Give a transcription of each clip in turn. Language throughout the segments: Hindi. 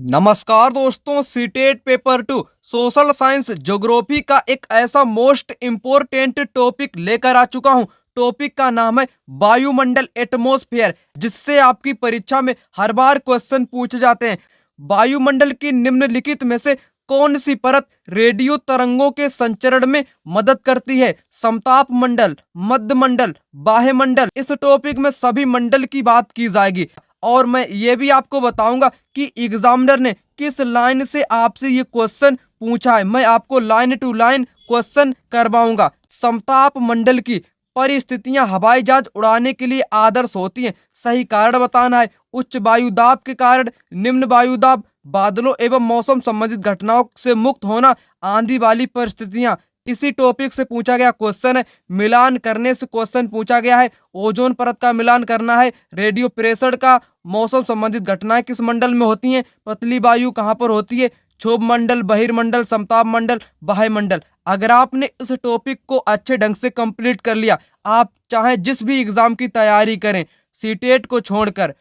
नमस्कार दोस्तों, CTET paper 2 social science geography का एक ऐसा मोस्ट इम्पोर्टेंट टॉपिक लेकर आ चुका हूं। टॉपिक का नाम है वायुमंडल, एटमॉस्फेयर, जिससे आपकी परीक्षा में हर बार क्वेश्चन पूछे जाते हैं। वायुमंडल की निम्नलिखित में से कौन सी परत रेडियो तरंगों के संचरण में मदद करती है? समताप मंडल, मध्य मंडल, बाह्य मंडल। इस टॉपिक में सभी मंडल की बात की जाएगी और मैं ये भी आपको बताऊंगा कि एग्जामिनर ने किस लाइन से आपसे ये क्वेश्चन पूछा है। मैं आपको लाइन टू लाइन क्वेश्चन करवाऊंगा। समताप मंडल की परिस्थितियां हवाई जहाज उड़ाने के लिए आदर्श होती हैं। सही कारण बताना है। उच्च वायुदाब के कारण निम्न वायुदाब, बादलों एवं मौसम संबंधित घटनाओं से मुक्त होना, आंधी वाली परिस्थितियां। इसी टॉपिक से पूछा गया क्वेश्चन है। मिलान करने से क्वेश्चन पूछा गया है। ओजोन परत का मिलान करना है। रेडियो प्रेशर का, मौसम संबंधित घटनाएं किस मंडल में होती हैं, पतली वायु कहां पर होती है, क्षोभ मंडल, बहिर्मंडल, समताप मंडल, बाह्य मंडल। अगर आपने इस टॉपिक को अच्छे ढंग से कंप्लीट कर लिया, आप चाहे जिस भी एग्जाम की तैयारी करें सीटेट को छोड़कर,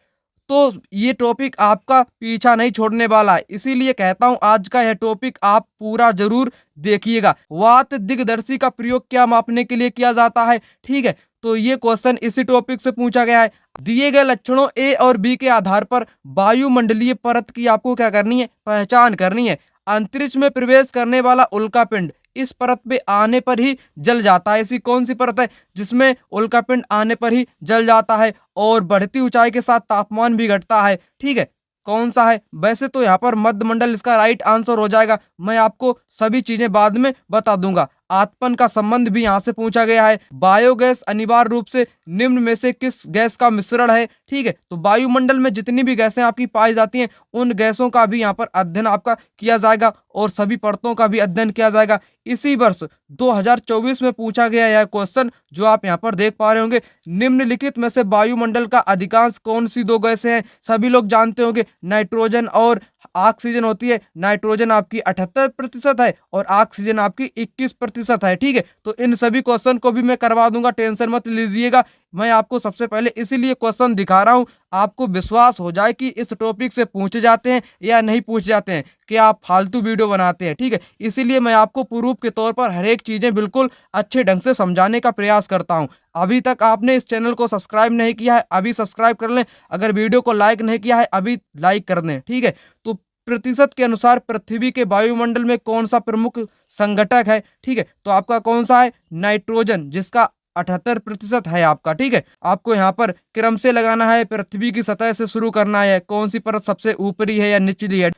तो ये टॉपिक आपका पीछा नहीं छोड़ने वाला है। इसीलिए कहता हूं आज का यह टॉपिक आप पूरा जरूर देखिएगा। वात दिग्दर्शी का प्रयोग क्या मापने के लिए किया जाता है? ठीक है, तो ये क्वेश्चन इसी टॉपिक से पूछा गया है। दिए गए लक्षणों ए और बी के आधार पर वायुमंडलीय परत की आपको क्या करनी है? पहचान करनी है। अंतरिक्ष में प्रवेश करने वाला उल्कापिंड इस परत पे आने पर ही जल जाता है। ऐसी कौन सी परत है जिसमें उल्कापिंड आने पर ही जल जाता है और बढ़ती ऊंचाई के साथ तापमान भी घटता है? ठीक है, कौन सा है? वैसे तो यहाँ पर मध्य मंडल इसका राइट आंसर हो जाएगा। मैं आपको सभी चीजें बाद में बता दूंगा। आत्मन का संबंध भी यहाँ से पूछा गया है। बायोगैस अनिवार्य रूप से निम्न में से किस गैस का मिश्रण है? ठीक है, तो वायुमंडल में जितनी भी गैसें आपकी पाई जाती हैं उन गैसों का भी यहाँ पर अध्ययन आपका किया जाएगा और सभी परतों का भी अध्ययन किया जाएगा। इसी वर्ष 2024 में पूछा गया यह क्वेश्चन जो आप यहाँ पर देख पा रहे होंगे। निम्नलिखित में से वायुमंडल का अधिकांश कौन सी दो गैसें हैं? सभी लोग जानते होंगे नाइट्रोजन और ऑक्सीजन होती है। नाइट्रोजन आपकी 78% है और ऑक्सीजन आपकी 21% है। ठीक है, तो इन सभी क्वेश्चन को भी मैं करवा दूंगा, टेंशन मत लीजिएगा। मैं आपको सबसे पहले इसीलिए क्वेश्चन दिखा रहा हूं, आपको विश्वास हो जाए कि इस टॉपिक से पूछे जाते हैं या नहीं पूछे जाते हैं, कि आप फालतू वीडियो बनाते हैं। ठीक है, इसीलिए मैं आपको प्रूफ के तौर पर हर एक चीजें बिल्कुल अच्छे ढंग से समझाने का प्रयास करता हूं। अभी तक आपने इस चैनल को सब्सक्राइब नहीं किया है, अभी सब्सक्राइब कर लें। अगर वीडियो को लाइक नहीं किया है, अभी लाइक कर दें। ठीक है, तो प्रतिशत के अनुसार पृथ्वी के वायुमंडल में कौन सा प्रमुख संघटक है? ठीक है, तो आपका कौन सा है? नाइट्रोजन, जिसका 78% है आपका। ठीक है, आपको यहाँ पर क्रम से लगाना है। पृथ्वी की सतह से शुरू करना है। कौन सी परत सबसे ऊपरी है या निचली है?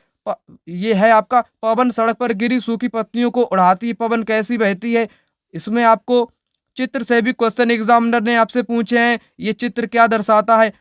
ये है आपका पवन सड़क पर गिरी सूखी पत्तियों को उड़ाती है, पवन कैसी बहती है? इसमें आपको चित्र से भी क्वेश्चन एग्जामिनर ने आपसे पूछे हैं। ये चित्र क्या दर्शाता है?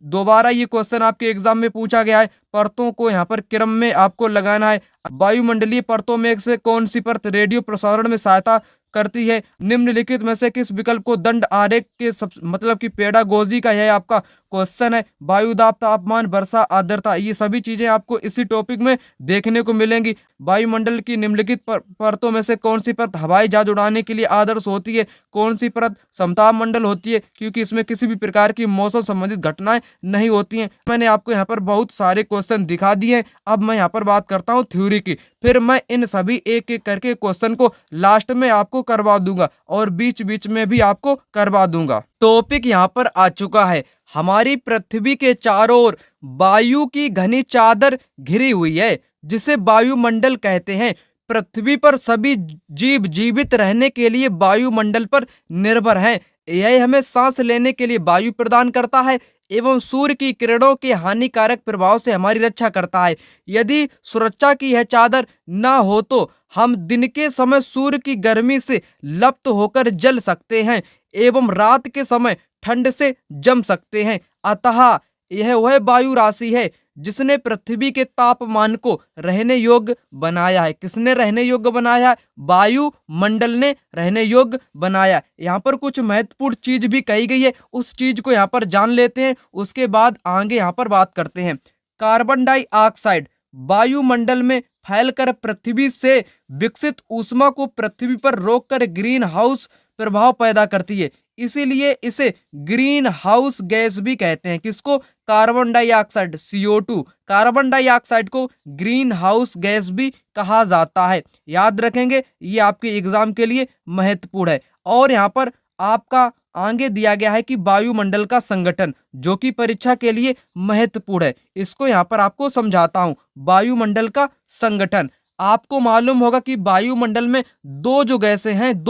दोबारा ये क्वेश्चन आपके एग्जाम में पूछा गया है। परतों को यहाँ पर क्रम में आपको लगाना है। वायुमंडलीय परतों में से कौन सी परत रेडियो प्रसारण में सहायता करती है? निम्नलिखित में से किस विकल्प को दंड आरेख के मतलब कि पेडागोजी का यह आपका क्वेश्चन है। वायुदाब, तापमान, वर्षा, आर्द्रता, ये सभी चीजें आपको इसी टॉपिक में देखने को मिलेंगी। वायुमंडल की निम्नलिखित परतों में से कौन सी परत हवाई जहाज उड़ाने के लिए आदर्श होती है? कौन सी परत समताप मंडल होती है? क्योंकि इसमें किसी भी प्रकार की मौसम संबंधित घटनाएं नहीं होती हैं। मैंने आपको यहाँ पर बहुत सारे क्वेश्चन दिखा दिए हैं। अब मैं यहाँ पर बात करता हूँ थ्योरी की, फिर मैं इन सभी एक एक करके क्वेश्चन को लास्ट में आपको करवा दूंगा और बीच बीच में भी आपको करवा दूंगा। टॉपिक यहाँ पर आ चुका है। हमारी पृथ्वी के चारों ओर वायु की घनी चादर घिरी हुई है, जिसे वायुमंडल कहते हैं। पृथ्वी पर सभी जीव जीवित रहने के लिए वायुमंडल पर निर्भर हैं। यह हमें सांस लेने के लिए वायु प्रदान करता है एवं सूर्य की किरणों के हानिकारक प्रभाव से हमारी रक्षा करता है। यदि सुरक्षा की यह चादर न हो तो हम दिन के समय सूर्य की गर्मी से लप्त होकर जल सकते हैं एवं रात के समय ठंड से जम सकते हैं। अतः यह वह वायु राशि है जिसने पृथ्वी के तापमान को रहने योग्य बनाया है। किसने रहने योग्य बनाया है? वायुमंडल ने रहने योग्य बनाया। यहाँ पर कुछ महत्वपूर्ण चीज भी कही गई है, उस चीज को यहाँ पर जान लेते हैं, उसके बाद आगे यहाँ पर बात करते हैं। कार्बन डाइऑक्साइड वायुमंडल में फैलकर पृथ्वी से विकसित ऊष्मा को पृथ्वी पर रोककर ग्रीन हाउस प्रभाव पैदा करती है। इसीलिए इसे ग्रीन हाउस गैस भी कहते हैं। किसको? Carbon dioxide, CO2। Carbon dioxide को ग्रीन हाउस गैस भी कहा जाता है। याद रखेंगे, ये आपके एग्जाम के लिए महत्वपूर्ण है। और यहाँ पर आपका आगे दिया गया है कि वायुमंडल का संगठन, जो कि परीक्षा के लिए महत्वपूर्ण है। इसको यहाँ पर आपको समझाता हूं। वायुमंडल का संगठन, आपको मालूम होगा कि वायुमंडल में दो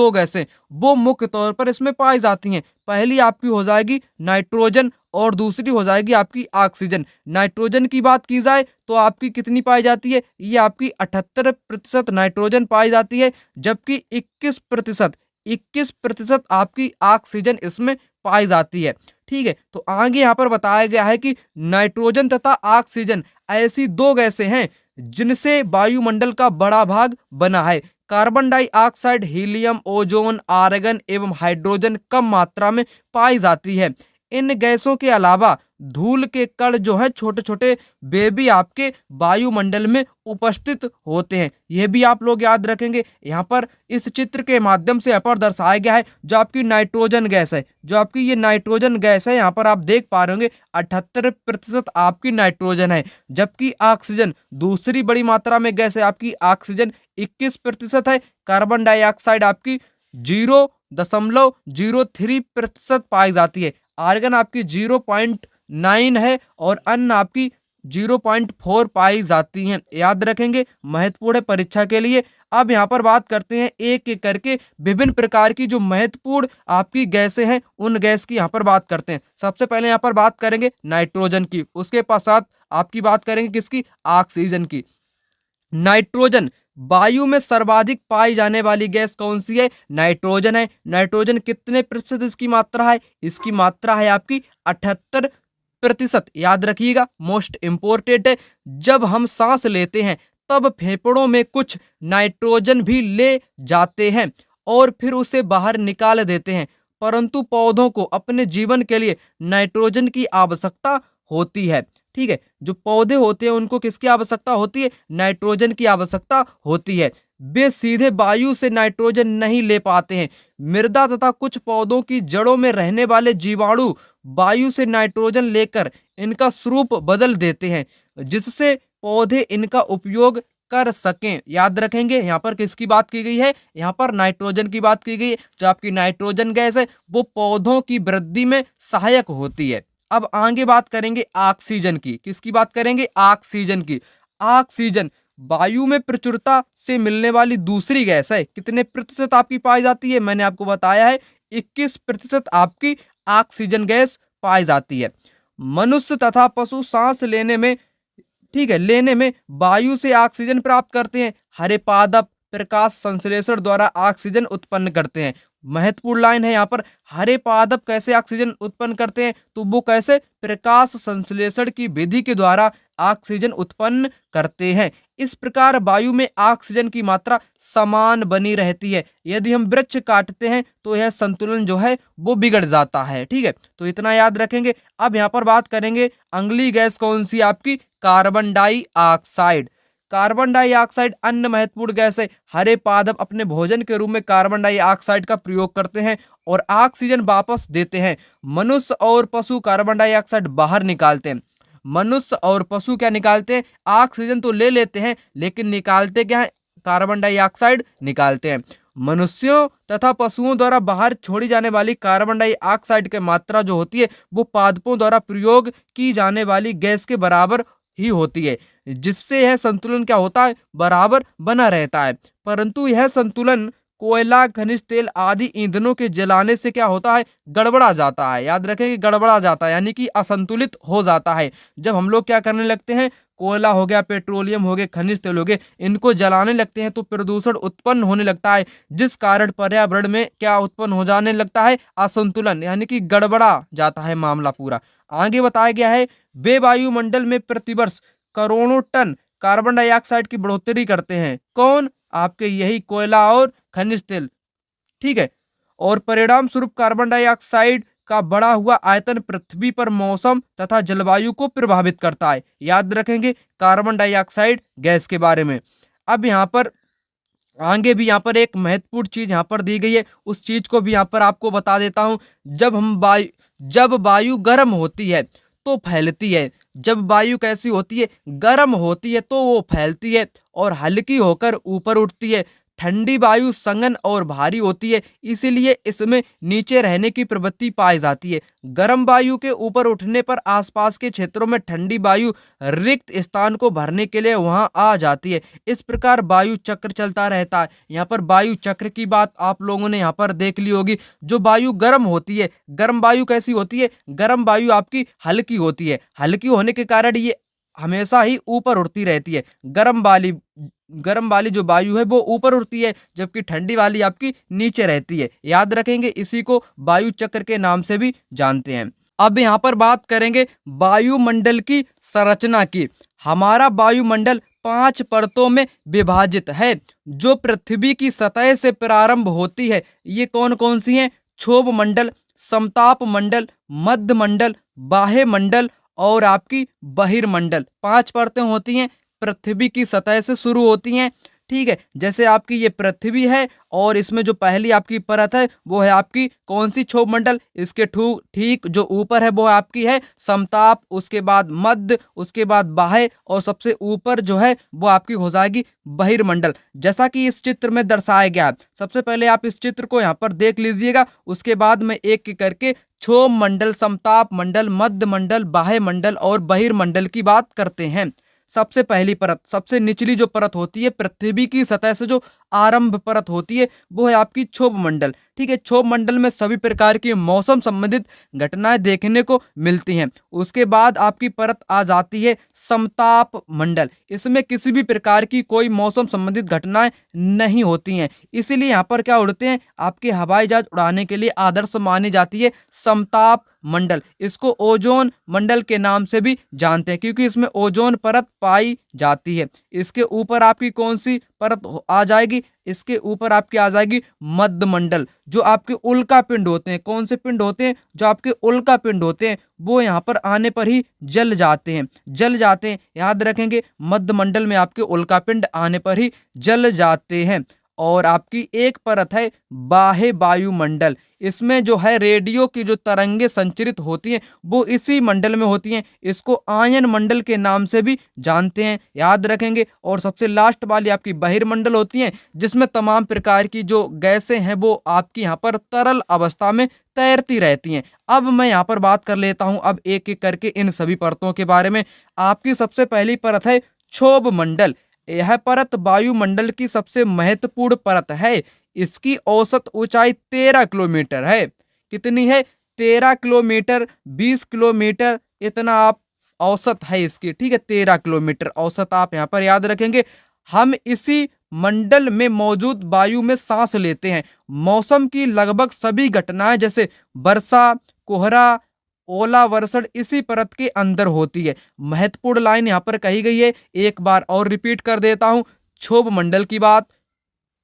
गैसें वो मुख्य तौर पर इसमें पाई जाती हैं। पहली आपकी हो जाएगी नाइट्रोजन और दूसरी हो जाएगी आपकी ऑक्सीजन। नाइट्रोजन की बात की जाए तो आपकी कितनी पाई जाती है? ये आपकी 78% नाइट्रोजन पाई जाती है, जबकि 21% आपकी ऑक्सीजन इसमें पाई जाती है। ठीक है, तो आगे यहाँ पर बताया गया है कि नाइट्रोजन तथा ऑक्सीजन ऐसी दो गैसें हैं जिनसे वायुमंडल का बड़ा भाग बना है। Carbon dioxide, helium, ozone, argon एवं हाइड्रोजन कम मात्रा में पाई जाती है। इन गैसों के अलावा धूल के कण जो है, छोटे छोटे वे भी आपके वायुमंडल में उपस्थित होते हैं। यह भी आप लोग याद रखेंगे। यहाँ पर इस चित्र के माध्यम से यहाँ पर दर्शाया गया है जो आपकी नाइट्रोजन गैस है, जो आपकी ये नाइट्रोजन गैस है, यहाँ पर आप देख पा रहे होंगे 78% आपकी नाइट्रोजन है, जबकि ऑक्सीजन दूसरी बड़ी मात्रा में गैस है आपकी ऑक्सीजन 21% है। कार्बन डाइऑक्साइड आपकी 0.03% पाई जाती है। आर्गन आपकी 0.9 है और अन्य आपकी 0.4 पाई जाती हैं। याद रखेंगे, महत्वपूर्ण है परीक्षा के लिए। अब यहाँ पर बात करते हैं एक एक करके विभिन्न प्रकार की जो महत्वपूर्ण आपकी गैसें हैं, उन गैस की यहाँ पर बात करते हैं। सबसे पहले यहाँ पर बात करेंगे नाइट्रोजन की, उसके पश्चात आपकी बात करेंगे किसकी? ऑक्सीजन की। नाइट्रोजन, वायु में सर्वाधिक पाई जाने वाली गैस कौन सी है? नाइट्रोजन है। नाइट्रोजन कितने प्रतिशत इसकी मात्रा है? इसकी मात्रा है आपकी 78%। याद रखिएगा, मोस्ट इंपोर्टेंट है। जब हम सांस लेते हैं तब फेफड़ों में कुछ नाइट्रोजन भी ले जाते हैं और फिर उसे बाहर निकाल देते हैं, परंतु पौधों को अपने जीवन के लिए नाइट्रोजन की आवश्यकता होती है। ठीक है, जो पौधे होते हैं उनको किसकी आवश्यकता होती है? नाइट्रोजन की आवश्यकता होती है। वे सीधे वायु से नाइट्रोजन नहीं ले पाते हैं। मृदा तथा कुछ पौधों की जड़ों में रहने वाले जीवाणु वायु से नाइट्रोजन लेकर इनका स्वरूप बदल देते हैं, जिससे पौधे इनका उपयोग कर सकें। याद रखेंगे, यहाँ पर किसकी बात की गई है? यहाँ पर नाइट्रोजन की बात की गई है। जो आपकी नाइट्रोजन गैस है वो पौधों की वृद्धि में सहायक होती है। अब आगे बात करेंगे ऑक्सीजन की। किसकी बात करेंगे? ऑक्सीजन की। ऑक्सीजन वायु में प्रचुरता से मिलने वाली दूसरी गैस है। कितने प्रतिशत आपकी पाई जाती है? मैंने आपको बताया है 21% आपकी ऑक्सीजन गैस पाई जाती है। मनुष्य तथा पशु सांस लेने में, ठीक है, लेने में वायु से ऑक्सीजन प्राप्त करते हैं। हरे पादप प्रकाश संश्लेषण द्वारा ऑक्सीजन उत्पन्न करते हैं। महत्वपूर्ण लाइन है यहाँ पर। हरे पादप कैसे ऑक्सीजन उत्पन्न करते हैं? तो वो कैसे? प्रकाश संश्लेषण की विधि के द्वारा ऑक्सीजन उत्पन्न करते हैं। इस प्रकार वायु में ऑक्सीजन की मात्रा समान बनी रहती है। यदि हम वृक्ष काटते हैं तो यह संतुलन जो है वो बिगड़ जाता है। ठीक है, तो इतना याद रखेंगे। अब यहाँ पर बात करेंगे अगली गैस कौन सी? आपकी कार्बन डाइऑक्साइड। कार्बन डाइऑक्साइड अन्य महत्वपूर्ण गैस है। हरे पादप अपने भोजन के रूप में कार्बन डाइऑक्साइड का प्रयोग करते हैं और ऑक्सीजन वापस देते हैं। मनुष्य और पशु कार्बन डाइऑक्साइड बाहर निकालते हैं। मनुष्य और पशु क्या निकालते हैं? ऑक्सीजन तो ले लेते हैं, लेकिन निकालते क्या है? कार्बन डाइऑक्साइड निकालते हैं। मनुष्यों तथा पशुओं द्वारा बाहर छोड़ी जाने वाली कार्बन डाइऑक्साइड की मात्रा जो होती है वो पादपों द्वारा प्रयोग की जाने वाली गैस के बराबर ही होती है, जिससे यह संतुलन क्या होता है? बराबर बना रहता है। परंतु यह संतुलन कोयला, खनिज तेल आदि ईंधनों के जलाने से क्या होता है? गड़बड़ा जाता है। याद रखें, गड़बड़ा जाता है यानी कि असंतुलित हो जाता है। जब हम लोग क्या करने लगते हैं? कोयला हो गया, पेट्रोलियम हो गए, खनिज तेल हो गए, इनको जलाने लगते हैं तो प्रदूषण उत्पन्न होने लगता है, जिस कारण पर्यावरण में क्या उत्पन्न हो जाने लगता है? असंतुलन, यानी कि गड़बड़ा जाता है मामला पूरा। आगे बताया गया है वे वायुमंडल में प्रतिवर्ष करोड़ों टन कार्बन डाइऑक्साइड की बढ़ोतरी करते हैं। कौन? आपके यही कोयला और खनिज तेल। ठीक है, और परिणाम स्वरूप कार्बन डाइऑक्साइड का बढ़ा हुआ आयतन पृथ्वी पर मौसम तथा जलवायु को प्रभावित करता है। याद रखेंगे कार्बन डाइऑक्साइड गैस के बारे में। अब यहाँ पर आगे भी यहाँ पर एक महत्वपूर्ण चीज यहाँ पर दी गई है, उस चीज को भी यहाँ पर आपको बता देता हूँ। जब वायु गर्म होती है तो फैलती है। जब वायु कैसी होती है, गर्म होती है तो वो फैलती है और हल्की होकर ऊपर उठती है। ठंडी वायु संघन और भारी होती है, इसीलिए इसमें नीचे रहने की प्रवृत्ति पाई जाती है। गर्म वायु के ऊपर उठने पर आसपास के क्षेत्रों में ठंडी वायु रिक्त स्थान को भरने के लिए वहां आ जाती है। इस प्रकार वायु चक्र चलता रहता है। यहाँ पर वायु चक्र की बात आप लोगों ने यहाँ पर देख ली होगी। जो वायु गर्म होती है, गर्म वायु कैसी होती है, गर्म वायु आपकी हल्की होती है। हल्की होने के कारण ये हमेशा ही ऊपर उड़ती रहती है। गर्म वाली जो वायु है वो ऊपर उड़ती है, जबकि ठंडी वाली आपकी नीचे रहती है। याद रखेंगे, इसी को वायु चक्र के नाम से भी जानते हैं। अब यहाँ पर बात करेंगे वायुमंडल की संरचना की। हमारा वायुमंडल 5 परतों में विभाजित है, जो पृथ्वी की सतह से प्रारंभ होती है। ये कौन कौन सी हैं? क्षोभ मंडल, समताप मंडल, मध्य मंडल, बाह्य मंडल और आपकी बहिर्मंडल। 5 परतें होती हैं, पृथ्वी की सतह से शुरू होती हैं। ठीक है, जैसे आपकी ये पृथ्वी है और इसमें जो पहली आपकी परत है वो है आपकी कौन सी? क्षोभ मंडल। इसके ठीक जो ऊपर है वो आपकी है समताप, उसके बाद मध्य, उसके बाद बाह्य और सबसे ऊपर जो है वो आपकी हो जाएगी बहिर्मंडल, जैसा कि इस चित्र में दर्शाया गया है। सबसे पहले आप इस चित्र को यहाँ पर देख लीजिएगा, उसके बाद में एक एक करके क्षोभ मंडल, समताप मंडल, मध्य मंडल, बाह्य मंडल और बहिर्मंडल की बात करते हैं। सबसे पहली परत, सबसे निचली जो परत होती है, पृथ्वी की सतह से जो आरंभ परत होती है वो है आपकी क्षोभ मंडल। ठीक है, क्षोभ मंडल में सभी प्रकार की मौसम संबंधित घटनाएं देखने को मिलती हैं। उसके बाद आपकी परत आ जाती है समताप मंडल। इसमें किसी भी प्रकार की कोई मौसम संबंधित घटनाएं नहीं होती हैं, इसीलिए यहाँ पर क्या उड़ते हैं, आपके हवाई जहाज उड़ाने के लिए आदर्श मानी जाती है समताप मंडल। इसको ओजोन मंडल के नाम से भी जानते हैं, क्योंकि इसमें ओजोन परत पाई जाती है। इसके ऊपर आपकी कौन सी परत आ जाएगी? इसके ऊपर आपकी आ जाएगी मध्य मंडल। जो आपके उल्का पिंड होते हैं, कौन से पिंड होते हैं? जो आपके उल्का पिंड होते हैं वो यहाँ पर आने पर ही जल जाते हैं। याद रखेंगे, मध्य मंडल में आपके उल्का पिंड आने पर ही जल जाते हैं। और आपकी एक परत है बाह्य वायुमंडल। इसमें जो है रेडियो की जो तरंगे संचरित होती हैं वो इसी मंडल में होती हैं। इसको आयन मंडल के नाम से भी जानते हैं, याद रखेंगे। और सबसे लास्ट वाली आपकी बहिर्मंडल होती हैं, जिसमें तमाम प्रकार की जो गैसें हैं वो आपकी यहाँ पर तरल अवस्था में तैरती रहती हैं। अब मैं यहाँ पर बात कर लेता हूँ अब एक एक करके इन सभी परतों के बारे में। आपकी सबसे पहली परत है क्षोभ मंडल। यह परत वायुमंडल की सबसे महत्वपूर्ण परत है। इसकी औसत ऊंचाई 13 किलोमीटर है। कितनी है? 13 किलोमीटर, 20 किलोमीटर इतना आप औसत है इसकी। ठीक है, 13 किलोमीटर औसत आप यहाँ पर याद रखेंगे। हम इसी मंडल में मौजूद वायु में सांस लेते हैं। मौसम की लगभग सभी घटनाएं जैसे वर्षा, कोहरा, ओला वर्षण इसी परत के अंदर होती है। महत्वपूर्ण लाइन यहाँ पर कही गई है, एक बार और रिपीट कर देता हूँ। क्षोभ मंडल की बात,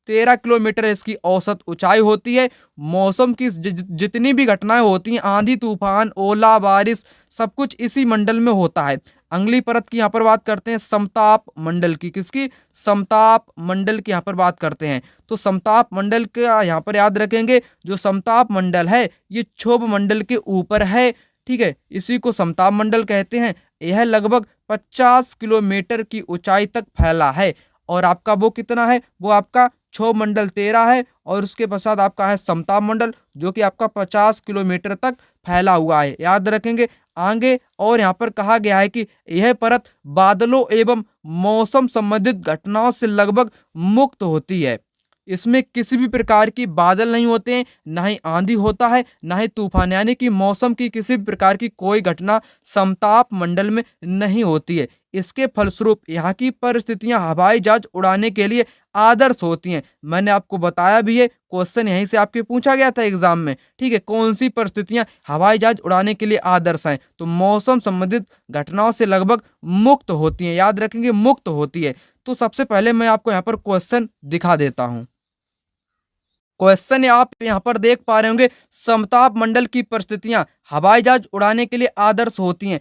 13 किलोमीटर इसकी औसत ऊंचाई होती है। मौसम की जितनी भी घटनाएं होती हैं, आंधी तूफान, ओला बारिश, सब कुछ इसी मंडल में होता है। अगली परत की यहाँ पर बात करते हैं समताप मंडल की। किसकी? समताप मंडल की यहाँ पर बात करते हैं। तो समताप मंडल का यहाँ पर याद रखेंगे, जो समताप मंडल है ये क्षोभ मंडल के ऊपर है। ठीक है, इसी को समताप मंडल कहते हैं। यह लगभग 50 किलोमीटर की ऊंचाई तक फैला है। और आपका वो कितना है? वो आपका क्षोभ मंडल 13 है और उसके पश्चात आपका है समताप मंडल, जो कि आपका 50 किलोमीटर तक फैला हुआ है। याद रखेंगे आगे। और यहाँ पर कहा गया है कि यह परत बादलों एवं मौसम संबंधित घटनाओं से लगभग मुक्त होती है। इसमें किसी भी प्रकार की बादल नहीं होते हैं, ना ही आंधी होता है, ना ही तूफान, यानी कि मौसम की किसी भी प्रकार की कोई घटना समताप मंडल में नहीं होती है। इसके फलस्वरूप यहाँ की परिस्थितियां हवाई जहाज उड़ाने के लिए आदर्श होती हैं। मैंने आपको बताया भी है, क्वेश्चन यहीं से आपके पूछा गया था एग्जाम में। ठीक है, कौन सी परिस्थितियां हवाई जहाज उड़ाने के लिए आदर्श हैं? तो मौसम संबंधित घटनाओं से लगभग मुक्त होती हैं। याद रखेंगे, मुक्त होती है। तो सबसे पहले मैं आपको यहाँ पर क्वेश्चन दिखा देता हूँ। क्वेश्चन आप यहाँ पर देख पा रहे होंगे, समताप मंडल की परिस्थितियां हवाई जहाज उड़ाने के लिए आदर्श होती हैं।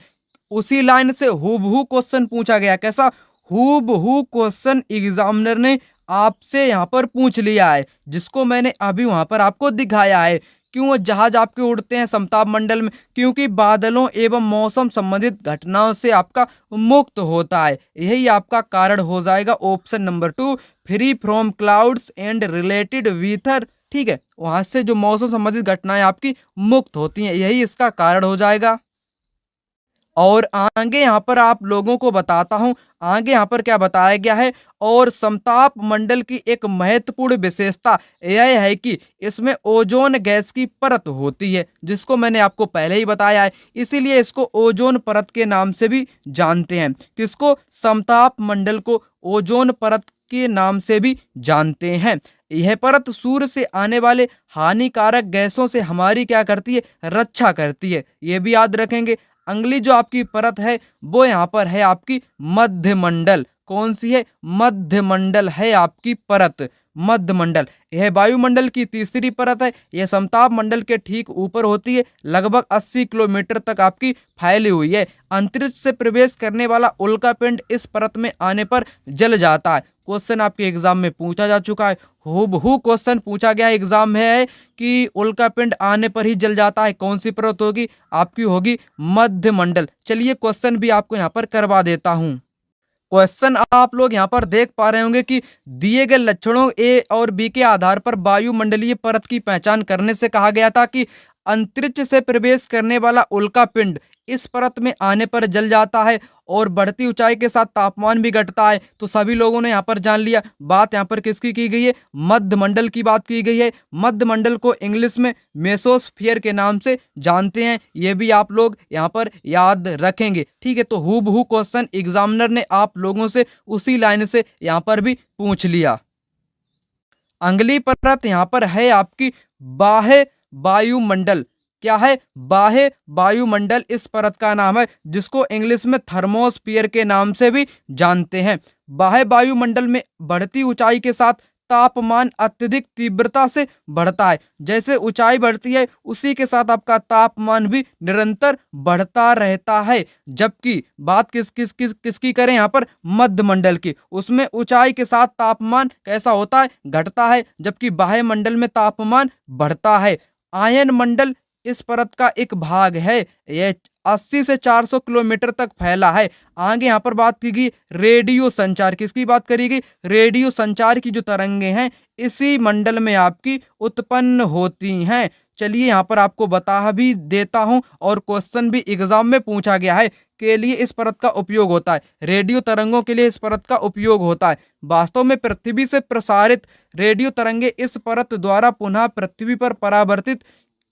उसी लाइन से हूबहू क्वेश्चन पूछा गया। कैसा? हूबहू क्वेश्चन एग्जामिनर ने आपसे यहाँ पर पूछ लिया है, जिसको मैंने अभी वहाँ पर आपको दिखाया है। क्यों जहाज आपके उड़ते हैं समताप मंडल में? क्योंकि बादलों एवं मौसम संबंधित घटनाओं से आपका मुक्त होता है। यही आपका कारण हो जाएगा option number 2, free from clouds and related weather. ठीक है, वहां से जो मौसम संबंधित घटनाएं आपकी मुक्त होती हैं, यही इसका कारण हो जाएगा। और आगे यहाँ पर आप लोगों को बताता हूँ, आगे यहाँ पर क्या बताया गया है। और समताप मंडल की एक महत्वपूर्ण विशेषता यह है कि इसमें ओजोन गैस की परत होती है, जिसको मैंने आपको पहले ही बताया है। इसीलिए इसको ओजोन परत के नाम से भी जानते हैं। किसको? समताप मंडल को ओजोन परत के नाम से भी जानते हैं। यह परत सूर्य से आने वाले हानिकारक गैसों से हमारी क्या करती है? रक्षा करती है। ये भी याद रखेंगे। अगली जो आपकी परत है वो यहाँ पर है आपकी मध्यमंडल। कौन सी है? मध्यमंडल है आपकी परत, मध्यमंडल। यह वायुमंडल की तीसरी परत है। यह समताप मंडल के ठीक ऊपर होती है, लगभग 80 किलोमीटर तक आपकी फैली हुई है। अंतरिक्ष से प्रवेश करने वाला उल्कापिंड इस परत में आने पर जल जाता है। क्वेश्चन आपके एग्जाम में पूछा जा चुका है, हूबहू क्वेश्चन पूछा गया एग्जाम में है कि उल्कापिंड आने पर ही जल जाता है। कौन सी परत होगी? आपकी होगी मध्यमंडल। चलिए क्वेश्चन भी आपको यहाँ पर करवा देता हूँ। क्वेश्चन आप लोग यहाँ पर देख पा रहे होंगे कि दिए गए लक्षणों ए और बी के आधार पर वायुमंडलीय परत की पहचान करने से कहा गया था कि अंतरिक्ष से प्रवेश करने वाला उल्कापिंड इस परत में आने पर जल जाता है और बढ़ती ऊंचाई के साथ तापमान भी घटता है। तो सभी लोगों ने यहाँ पर जान लिया। बात यहाँ पर किसकी की गई है? मध्यमंडल की बात की गई है। मध्यमंडल को इंग्लिश में मेसोस्फियर के नाम से जानते हैं। ये भी आप लोग यहाँ पर याद रखेंगे। ठीक है, तो हूबहू क्वेश्चन एग्जामिनर ने आप लोगों से उसी लाइन से यहाँ पर भी पूछ लिया। अगली परत यहाँ पर है आपकी बाह्य वायुमंडल। क्या है? बाह्य वायुमंडल इस परत का नाम है, जिसको इंग्लिश में थर्मोस्फियर के नाम से भी जानते हैं। बाह्य वायुमंडल में बढ़ती ऊंचाई के साथ तापमान अत्यधिक तीव्रता से बढ़ता है। जैसे ऊंचाई बढ़ती है उसी के साथ आपका तापमान भी निरंतर बढ़ता रहता है। जबकि बात किसकी करें यहाँ पर? मध्यमंडल की। उसमें ऊंचाई के साथ तापमान कैसा होता है? घटता है। जबकि बाह्य मंडल में तापमान बढ़ता है। आयन मंडल इस परत का एक भाग है। यह 80 से 400 किलोमीटर तक फैला है। आगे यहाँ पर बात की गई रेडियो संचार। किसकी बात करी गई? रेडियो संचार की जो तरंगे हैं इसी मंडल में आपकी उत्पन्न होती हैं। चलिए यहाँ पर आपको बता भी देता हूं, और क्वेश्चन भी एग्जाम में पूछा गया है के लिए इस परत का उपयोग होता है। रेडियो तरंगों के लिए इस परत का उपयोग होता है। वास्तव में पृथ्वी से प्रसारित रेडियो तरंगे इस परत द्वारा पुनः पृथ्वी पर परावर्तित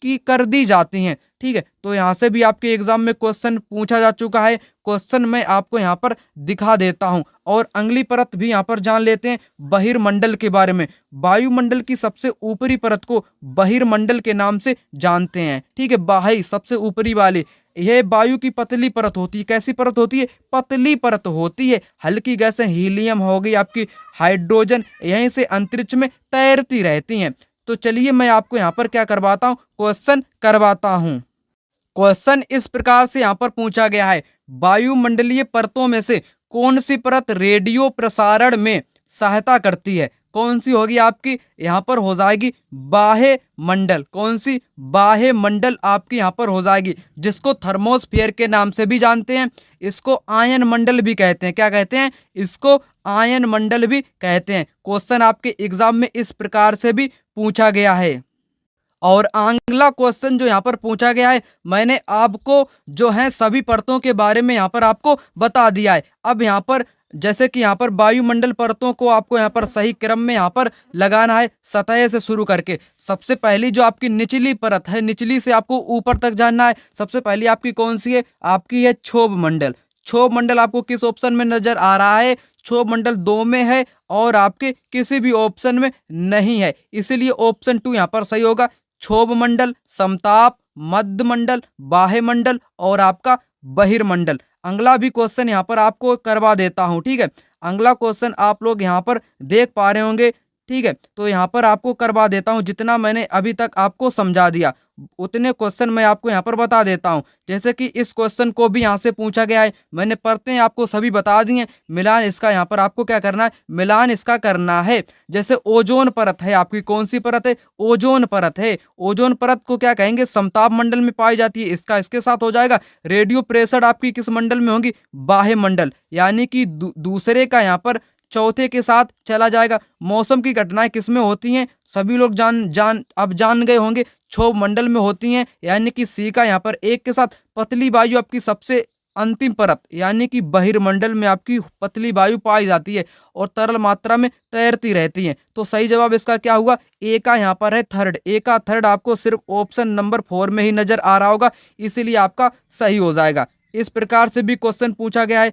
की कर दी जाती हैं। ठीक है, तो यहाँ से भी आपके एग्जाम में क्वेश्चन पूछा जा चुका है। क्वेश्चन मैं आपको यहाँ पर दिखा देता हूँ। और अगली परत भी यहाँ पर जान लेते हैं बहिर्मंडल के बारे में। वायुमंडल की सबसे ऊपरी परत को बहिर्मंडल के नाम से जानते हैं। ठीक है, बाह्य सबसे ऊपरी वाली यह वायु की पतली परत होती है। कैसी परत होती है? पतली परत होती है। हल्की गैसें हीलियम हो गई, आपकी हाइड्रोजन, यहीं से अंतरिक्ष में तैरती रहती हैं। तो चलिए मैं आपको यहाँ पर क्या करवाता हूँ? क्वेश्चन करवाता हूँ। क्वेश्चन इस प्रकार से यहाँ पर पूछा गया है, वायुमंडलीय परतों में से कौन सी परत रेडियो प्रसारण में सहायता करती है? कौन सी होगी आपकी? यहाँ पर हो जाएगी बाह्य मंडल। कौन सी? बाह्य मंडल आपकी यहाँ पर हो जाएगी, जिसको थर्मोस्फियर के नाम से भी जानते हैं। इसको आयन मंडल भी कहते हैं। क्या कहते हैं? इसको आयन मंडल भी कहते हैं। क्वेश्चन आपके एग्जाम में इस प्रकार से भी पूछा गया है। और अगला क्वेश्चन जो यहाँ पर पूछा गया है, मैंने आपको जो है सभी परतों के बारे में यहाँ पर आपको बता दिया है। अब यहाँ पर जैसे कि यहाँ पर वायुमंडल परतों को आपको यहाँ पर सही क्रम में यहाँ पर लगाना है, सतह से शुरू करके। सबसे पहली जो आपकी निचली परत है, निचली से आपको ऊपर तक जानना है। सबसे पहली आपकी कौन सी है? आपकी है क्षोभ मंडल। क्षोभ मंडल आपको किस ऑप्शन में नजर आ रहा है? क्षोभ मंडल 2 में है और आपके किसी भी ऑप्शन में नहीं है, इसीलिए ऑप्शन 2 यहाँ पर सही होगा। क्षोभ मंडल, समताप, मध्यमंडल, बाह्य मंडल और आपका बहिर्मंडल। अगला भी क्वेश्चन यहाँ पर आपको करवा देता हूँ। ठीक है, अगला क्वेश्चन आप लोग यहाँ पर देख पा रहे होंगे। ठीक है, तो यहाँ पर आपको करवा देता हूँ, जितना मैंने अभी तक आपको समझा दिया उतने क्वेश्चन मैं आपको यहाँ पर बता देता हूँ। जैसे कि इस क्वेश्चन को भी यहाँ से पूछा गया है, मैंने पढ़ते हैं आपको सभी बता दिए। मिलान इसका यहाँ पर आपको क्या करना है, मिलान इसका करना है। जैसे ओजोन परत है आपकी, कौन सी परत है, ओजोन परत है। ओजोन परत को क्या कहेंगे, समताप मंडल में पाई जाती है, इसका इसके साथ हो जाएगा। रेडियो प्रेशर आपकी किस मंडल में होगी, बाह्य मंडल, यानी कि दूसरे का यहाँ पर चौथे के साथ चला जाएगा। मौसम की घटनाएं किस में होती हैं, सभी लोग अब जान गए होंगे, क्षोभ मंडल में होती हैं, यानी कि सी का यहाँ पर एक के साथ। पतली वायु आपकी सबसे अंतिम परत, यानी कि बहिर्मंडल में आपकी पतली वायु पाई जाती है और तरल मात्रा में तैरती रहती है। तो सही जवाब इसका क्या हुआ, ए का यहाँ पर है थर्ड। ए का थर्ड आपको सिर्फ ऑप्शन नंबर 4 में ही नजर आ रहा होगा, इसीलिए आपका सही हो जाएगा। इस प्रकार से भी क्वेश्चन पूछा गया है।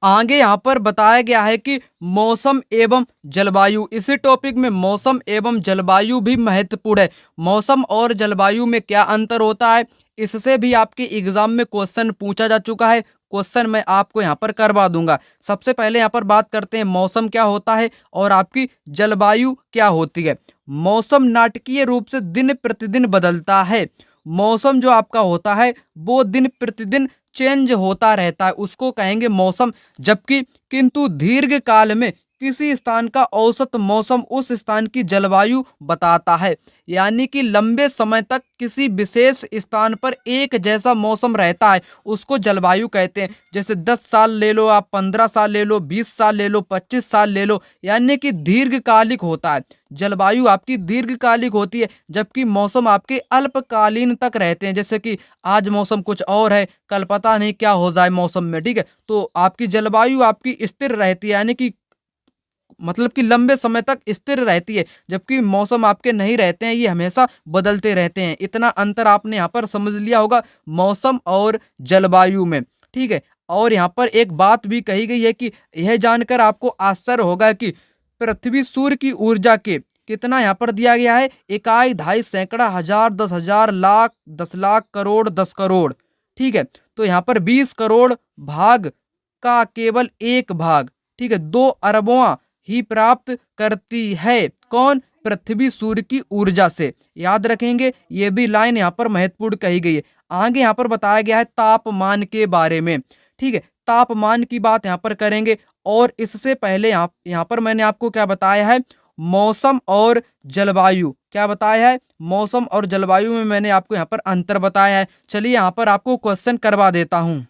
आगे यहाँ पर बताया गया है कि मौसम एवं जलवायु, इसी टॉपिक में मौसम एवं जलवायु भी महत्वपूर्ण है। मौसम और जलवायु में क्या अंतर होता है, इससे भी आपके एग्जाम में क्वेश्चन पूछा जा चुका है। क्वेश्चन मैं आपको यहाँ पर करवा दूंगा। सबसे पहले यहाँ पर बात करते हैं मौसम क्या होता है और आपकी जलवायु क्या होती है। मौसम नाटकीय रूप से दिन प्रतिदिन बदलता है। मौसम जो आपका होता है वो दिन प्रतिदिन चेंज होता रहता है, उसको कहेंगे मौसम। जबकि किंतु दीर्घ काल में किसी स्थान का औसत मौसम उस स्थान की जलवायु बताता है, यानी कि लंबे समय तक किसी विशेष स्थान पर एक जैसा मौसम रहता है, उसको जलवायु कहते हैं। जैसे 10 साल ले लो आप, 15 साल ले लो, 20 साल ले लो, 25 साल ले लो, यानी कि दीर्घकालिक होता है। जलवायु आपकी दीर्घकालिक होती है, जबकि मौसम आपके अल्पकालीन तक रहते हैं। जैसे कि आज मौसम कुछ और है, कल पता नहीं क्या हो जाए मौसम में, ठीक है। तो आपकी जलवायु आपकी स्थिर रहती है, यानी कि मतलब कि लंबे समय तक स्थिर रहती है, जबकि मौसम आपके नहीं रहते हैं, ये हमेशा बदलते रहते हैं। इतना अंतर आपने यहाँ पर समझ लिया होगा मौसम और जलवायु में, ठीक है। और यहाँ पर एक बात भी कही गई है कि यह जानकर आपको आश्चर्य होगा कि पृथ्वी सूर्य की ऊर्जा के कितना यहाँ पर दिया गया है, इकाई, दहाई, सैकड़ा, हजार, 10,000, लाख, 10 लाख, करोड़, 10 करोड़, ठीक है। तो यहाँ पर 20 करोड़ भाग का केवल एक भाग, ठीक है, 2 अरबों ही प्राप्त करती है। कौन, पृथ्वी सूर्य की ऊर्जा से। याद रखेंगे, ये भी लाइन यहाँ पर महत्वपूर्ण कही गई है। आगे यहाँ पर बताया गया है तापमान के बारे में, ठीक है। तापमान की बात यहाँ पर करेंगे, और इससे पहले यहाँ पर मैंने आपको क्या बताया है, मौसम और जलवायु, क्या बताया है, मौसम और जलवायु में मैंने आपको यहाँ पर अंतर बताया है। चलिए यहाँ पर आपको क्वेश्चन करवा देता हूँ।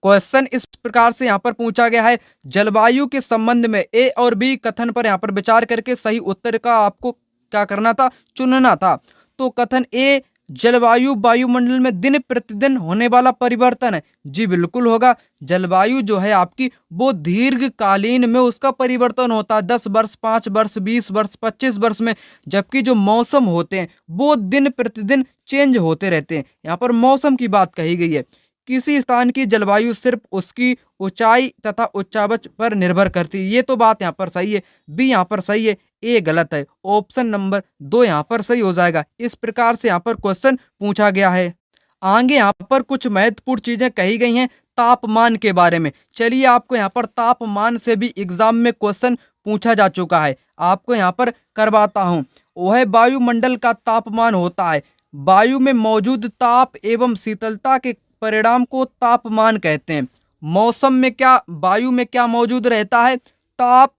क्वेश्चन इस प्रकार से यहाँ पर पूछा गया है, जलवायु के संबंध में ए और बी कथन पर यहाँ पर विचार करके सही उत्तर का आपको क्या करना था, चुनना था। तो कथन ए, जलवायु वायुमंडल में दिन प्रतिदिन होने वाला परिवर्तन है। जी बिल्कुल होगा। जलवायु जो है आपकी वो दीर्घकालीन में उसका परिवर्तन होता है, 10 वर्ष, 5 वर्ष, 20 वर्ष, 25 वर्ष में। जबकि जो मौसम होते हैं वो दिन प्रतिदिन चेंज होते रहते हैं। यहाँ पर मौसम की बात कही गई है। किसी स्थान की जलवायु सिर्फ उसकी ऊंचाई तथा उच्चावच पर निर्भर करती है। ये तो बात यहाँ पर सही है, बी यहाँ पर सही है, ए गलत है। ऑप्शन नंबर 2 यहाँ पर सही हो जाएगा। इस प्रकार से यहाँ पर क्वेश्चन पूछा गया है। आगे यहाँ पर कुछ महत्वपूर्ण चीजें कही गई हैं तापमान के बारे में। चलिए आपको यहाँ पर तापमान से भी एग्जाम में क्वेश्चन पूछा जा चुका है, आपको यहाँ पर करवाता हूँ। वह वायुमंडल का तापमान होता है। वायु में मौजूद ताप एवं शीतलता के परिणाम को तापमान कहते हैं। मौसम में क्या, वायु में क्या मौजूद रहता है, ताप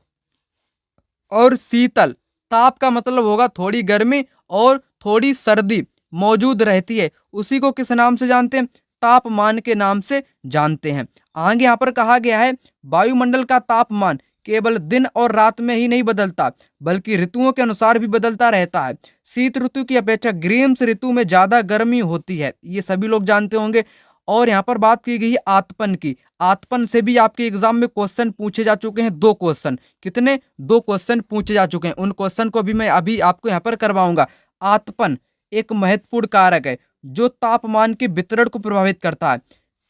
और शीतल। ताप का मतलब होगा थोड़ी गर्मी और थोड़ी सर्दी मौजूद रहती है, उसी को किस नाम से जानते हैं, तापमान के नाम से जानते हैं। आगे यहाँ पर कहा गया है, वायुमंडल का तापमान केवल दिन और रात में ही नहीं बदलता, बल्कि ऋतुओं के अनुसार भी बदलता रहता है। शीत ऋतु की अपेक्षा ग्रीष्म ऋतु में ज्यादा गर्मी होती है, ये सभी लोग जानते होंगे। और यहाँ पर बात की गई है आतपन की। आतपन से भी आपके एग्जाम में क्वेश्चन पूछे जा चुके हैं, 2 क्वेश्चन। कितने, 2 क्वेश्चन पूछे जा चुके हैं। उन क्वेश्चन को भी मैं अभी आपको यहाँ पर करवाऊंगा। आतपन एक महत्वपूर्ण कारक है जो तापमान के वितरण को प्रभावित करता है।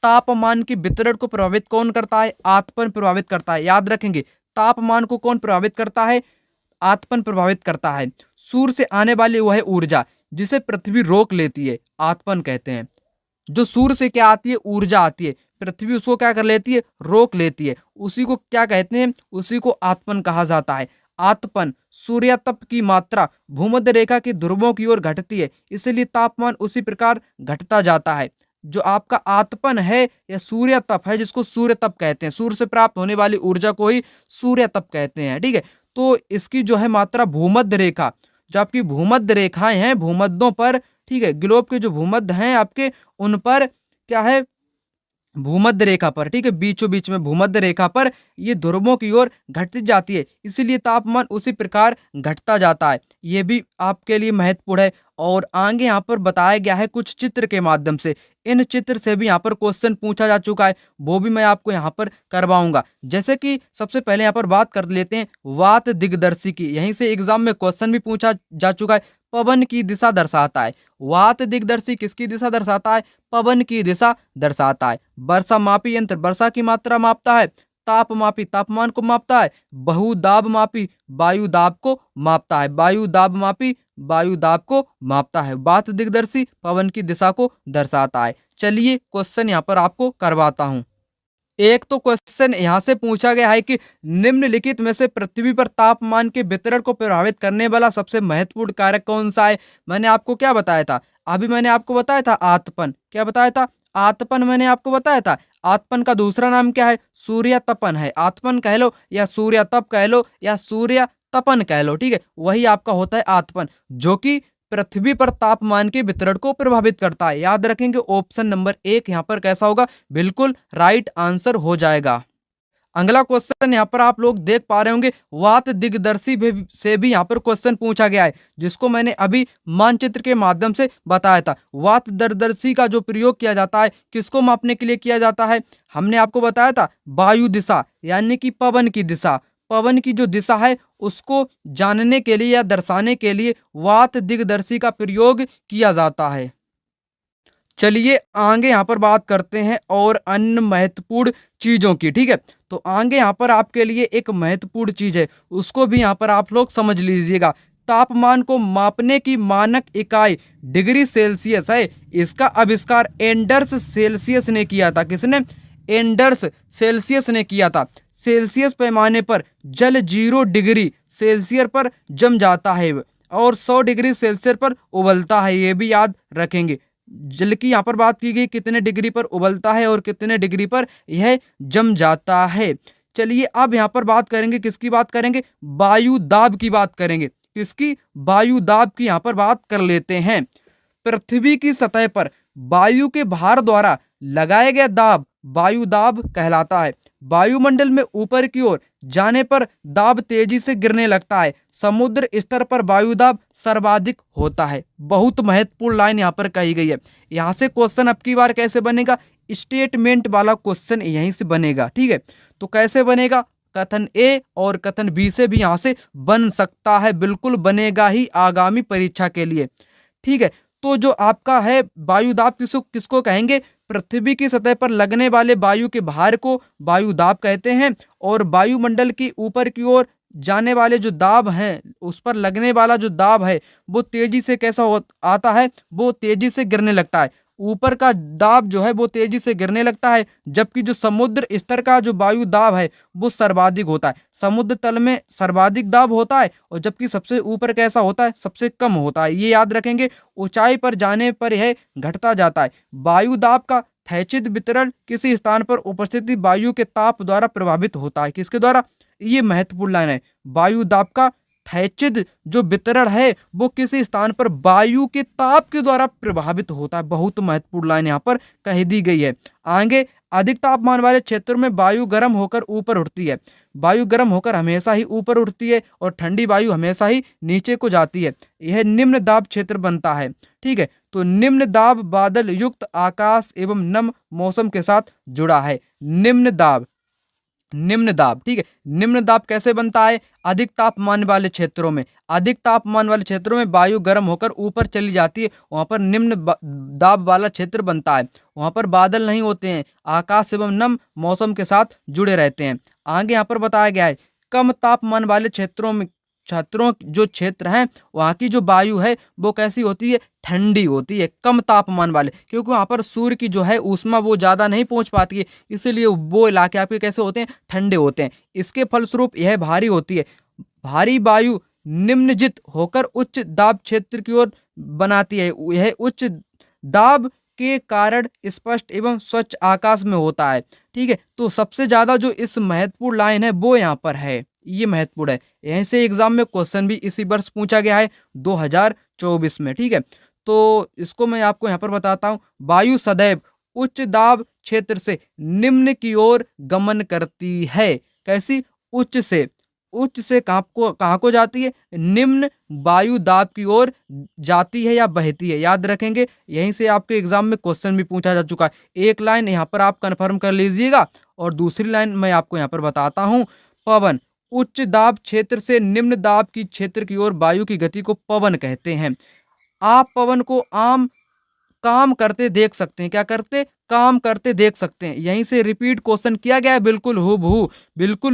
तापमान के वितरण को प्रभावित कौन करता है, आतपन प्रभावित करता है। याद रखेंगे, तापमान को कौन प्रभावित करता है, आतपन प्रभावित करता है। सूर्य से आने वाली वह ऊर्जा जिसे पृथ्वी रोक लेती है, आतपन कहते हैं। जो सूर्य से क्या आती है, ऊर्जा आती है, पृथ्वी उसको क्या कर लेती है, रोक लेती है, उसी को क्या कहते हैं, उसी को आतपन कहा जाता है। आतपन, सूर्यतप की मात्रा भूमध्य रेखा की ध्रुवों की ओर घटती है, इसलिए तापमान उसी प्रकार घटता जाता है। जो आपका आतपन है या सूर्य तप है, जिसको सूर्य तप कहते हैं, सूर्य से प्राप्त होने वाली ऊर्जा को ही सूर्य तप कहते हैं। ठीक है, तो इसकी जो है मात्रा भूमध्य रेखा, जो आपकी भूमध्य रेखाएं हैं भूमध्यों पर, ठीक है, ग्लोब के जो भूमध्य हैं आपके, उन पर क्या है, भूमध्य रेखा पर, ठीक है, बीचों बीच में भूमध्य रेखा पर ये ध्रुवों की ओर घटती जाती है, इसीलिए तापमान उसी प्रकार घटता जाता है। ये भी आपके लिए महत्वपूर्ण है। और आगे यहाँ पर बताया गया है कुछ चित्र के माध्यम से, इन चित्र से भी यहाँ पर क्वेश्चन पूछा जा चुका है, वो भी मैं आपको यहाँ पर करवाऊंगा। जैसे कि सबसे पहले यहाँ पर बात कर लेते हैं वात दिग्दर्शी की, यहीं से एग्जाम में क्वेश्चन भी पूछा जा चुका है। पवन की दिशा दर्शाता है। वात दिग्दर्शी किसकी दिशा दर्शाता है? पवन की दिशा दर्शाता है। वर्षा मापी यंत्र वर्षा की मात्रा मापता है। ताप मापी तापमान को मापता है। बहुदाब मापी वायु दाब को मापता है। वायु दाब मापी वायु दाब को मापता है। वात दिग्दर्शी पवन की दिशा को दर्शाता है। चलिए क्वेश्चन यहाँ पर आपको करवाता हूँ। एक तो क्वेश्चन यहाँ से पूछा गया है कि निम्नलिखित में से पृथ्वी पर तापमान के वितरण को प्रभावित करने वाला सबसे महत्वपूर्ण कारक कौन सा है? मैंने आपको क्या बताया था? अभी मैंने आपको बताया था आतपन। क्या बताया था? आतपन मैंने आपको बताया था। आतपन का दूसरा नाम क्या है? सूर्य तपन है। आतपन कह लो या सूर्य तप कह लो या सूर्य तपन कह लो, ठीक है, वही आपका होता है आतपन, जो कि पृथ्वी पर तापमान के वितरण को प्रभावित करता है। याद रखेंगे ऑप्शन नंबर 1 यहाँ पर कैसा होगा? बिल्कुल राइट आंसर हो जाएगा। अगला क्वेश्चन यहाँ पर आप लोग देख पा रहे होंगे, वात दिग्दर्शी से भी यहाँ पर क्वेश्चन पूछा गया है, जिसको मैंने अभी मानचित्र के माध्यम से बताया था। वात दिग्दर्शी का जो प्रयोग किया जाता है किसको मापने के लिए किया जाता है? हमने आपको बताया था वायु दिशा यानी कि पवन की दिशा, पवन की जो दिशा है उसको जानने के लिए या दर्शाने के लिए वात दिग्दर्शी का प्रयोग किया जाता है। चलिए आगे यहाँ पर बात करते हैं और अन्य महत्वपूर्ण चीजों की, ठीक है। तो आगे यहाँ पर आपके लिए एक महत्वपूर्ण चीज है, उसको भी यहाँ पर आप लोग समझ लीजिएगा। तापमान को मापने की मानक इकाई डिग्री सेल्सियस है। इसका आविष्कार एंडर्स सेल्सियस ने किया था। किसने? एंडर्स सेल्सियस ने किया था। सेल्सियस पैमाने पर जल 0 डिग्री सेल्सियस पर जम जाता है और 100 डिग्री सेल्सियस पर उबलता है। ये भी याद रखेंगे। जल की यहाँ पर बात की गई कितने डिग्री पर उबलता है और कितने डिग्री पर यह जम जाता है। चलिए अब यहाँ पर बात करेंगे, किसकी बात करेंगे? वायु दाब की बात करेंगे। किसकी? वायु दाब की यहाँ पर बात कर लेते हैं। पृथ्वी की सतह पर वायु के भार द्वारा लगाया गया दाब वायु दाब कहलाता है। वायुमंडल में ऊपर की ओर जाने पर दाब तेजी से गिरने लगता है। समुद्र स्तर पर वायु दाब सर्वाधिक होता है। बहुत महत्वपूर्ण लाइन यहाँ पर कही गई है। यहाँ से क्वेश्चन अब की बार कैसे बनेगा? स्टेटमेंट वाला क्वेश्चन यहीं से बनेगा, ठीक है। तो कैसे बनेगा? कथन ए और कथन बी से भी यहाँ से बन सकता है, बिल्कुल बनेगा ही आगामी परीक्षा के लिए, ठीक है। तो जो आपका है वायु दाब किसको कहेंगे? पृथ्वी की सतह पर लगने वाले वायु के भार को वायु दाब कहते हैं। और वायुमंडल की ऊपर की ओर जाने वाले जो दाब हैं, उस पर लगने वाला जो दाब है वो तेजी से कैसा आता है? वो तेजी से गिरने लगता है। ऊपर का दाब जो है वो तेजी से गिरने लगता है, जबकि जो समुद्र स्तर का जो वायु दाब है वो सर्वाधिक होता है। समुद्र तल में सर्वाधिक दाब होता है और जबकि सबसे ऊपर कैसा होता है? सबसे कम होता है। ये याद रखेंगे। ऊंचाई पर जाने पर यह घटता जाता है। वायु दाब का क्षैतिज वितरण किसी स्थान पर उपस्थित वायु के ताप द्वारा प्रभावित होता है। किसके द्वारा? ये महत्वपूर्ण लाइन है। वायु दाब का क्षैतिज जो वितरण है वो किसी स्थान पर वायु के ताप के द्वारा प्रभावित होता है। बहुत महत्वपूर्ण लाइन यहाँ पर कह दी गई है। आगे, अधिक तापमान वाले क्षेत्रों में वायु गर्म होकर ऊपर उठती है। वायु गर्म होकर हमेशा ही ऊपर उठती है और ठंडी वायु हमेशा ही नीचे को जाती है। यह निम्न दाब क्षेत्र बनता है, ठीक है। तो निम्न दाब बादल युक्त आकाश एवं नम मौसम के साथ जुड़ा है। निम्न दाब, ठीक है। निम्न दाब कैसे बनता है? अधिक तापमान वाले क्षेत्रों में, अधिक तापमान वाले क्षेत्रों में वायु गर्म होकर ऊपर चली जाती है, वहां पर निम्न दाब वाला क्षेत्र बनता है। वहां पर बादल नहीं होते हैं, आकाश एवं नम मौसम के साथ जुड़े रहते हैं। आगे यहाँ पर बताया गया है कम तापमान वाले जो क्षेत्र हैं वहाँ की जो वायु है वो कैसी होती है? ठंडी होती है। कम तापमान वाले, क्योंकि वहाँ पर सूर्य की जो है ऊष्मा वो ज़्यादा नहीं पहुँच पाती है, इसीलिए वो इलाके आपके कैसे होते हैं? ठंडे होते हैं। इसके फलस्वरूप यह भारी होती है। भारी वायु निम्नजित होकर उच्च दाब क्षेत्र की ओर बनाती है। यह उच्च दाब के कारण स्पष्ट एवं स्वच्छ आकाश में होता है। ठीक है, तो सबसे ज्यादा जो इस महत्वपूर्ण लाइन है वो यहाँ पर है, ये महत्वपूर्ण है। यहीं से एग्जाम में क्वेश्चन भी इसी वर्ष पूछा गया है 2024 में। ठीक है, तो इसको मैं आपको यहाँ पर बताता हूँ। वायु सदैव उच्च दाब क्षेत्र से निम्न की ओर गमन करती है। कैसी? उच्च से। उच्च से कहाँ को जाती है? निम्न वायु दाब की ओर जाती है या बहती है, याद रखेंगे। यहीं से आपके एग्जाम में क्वेश्चन भी पूछा जा चुका है। एक लाइन यहाँ पर आप कंफर्म कर लीजिएगा और दूसरी लाइन मैं आपको यहाँ पर बताता हूँ। पवन, उच्च दाब क्षेत्र से निम्न दाब की क्षेत्र की ओर वायु की गति को पवन कहते हैं। आप पवन को आम काम करते देख सकते हैं। क्या करते? काम करते देख सकते हैं। यहीं से रिपीट क्वेश्चन किया गया है, बिल्कुल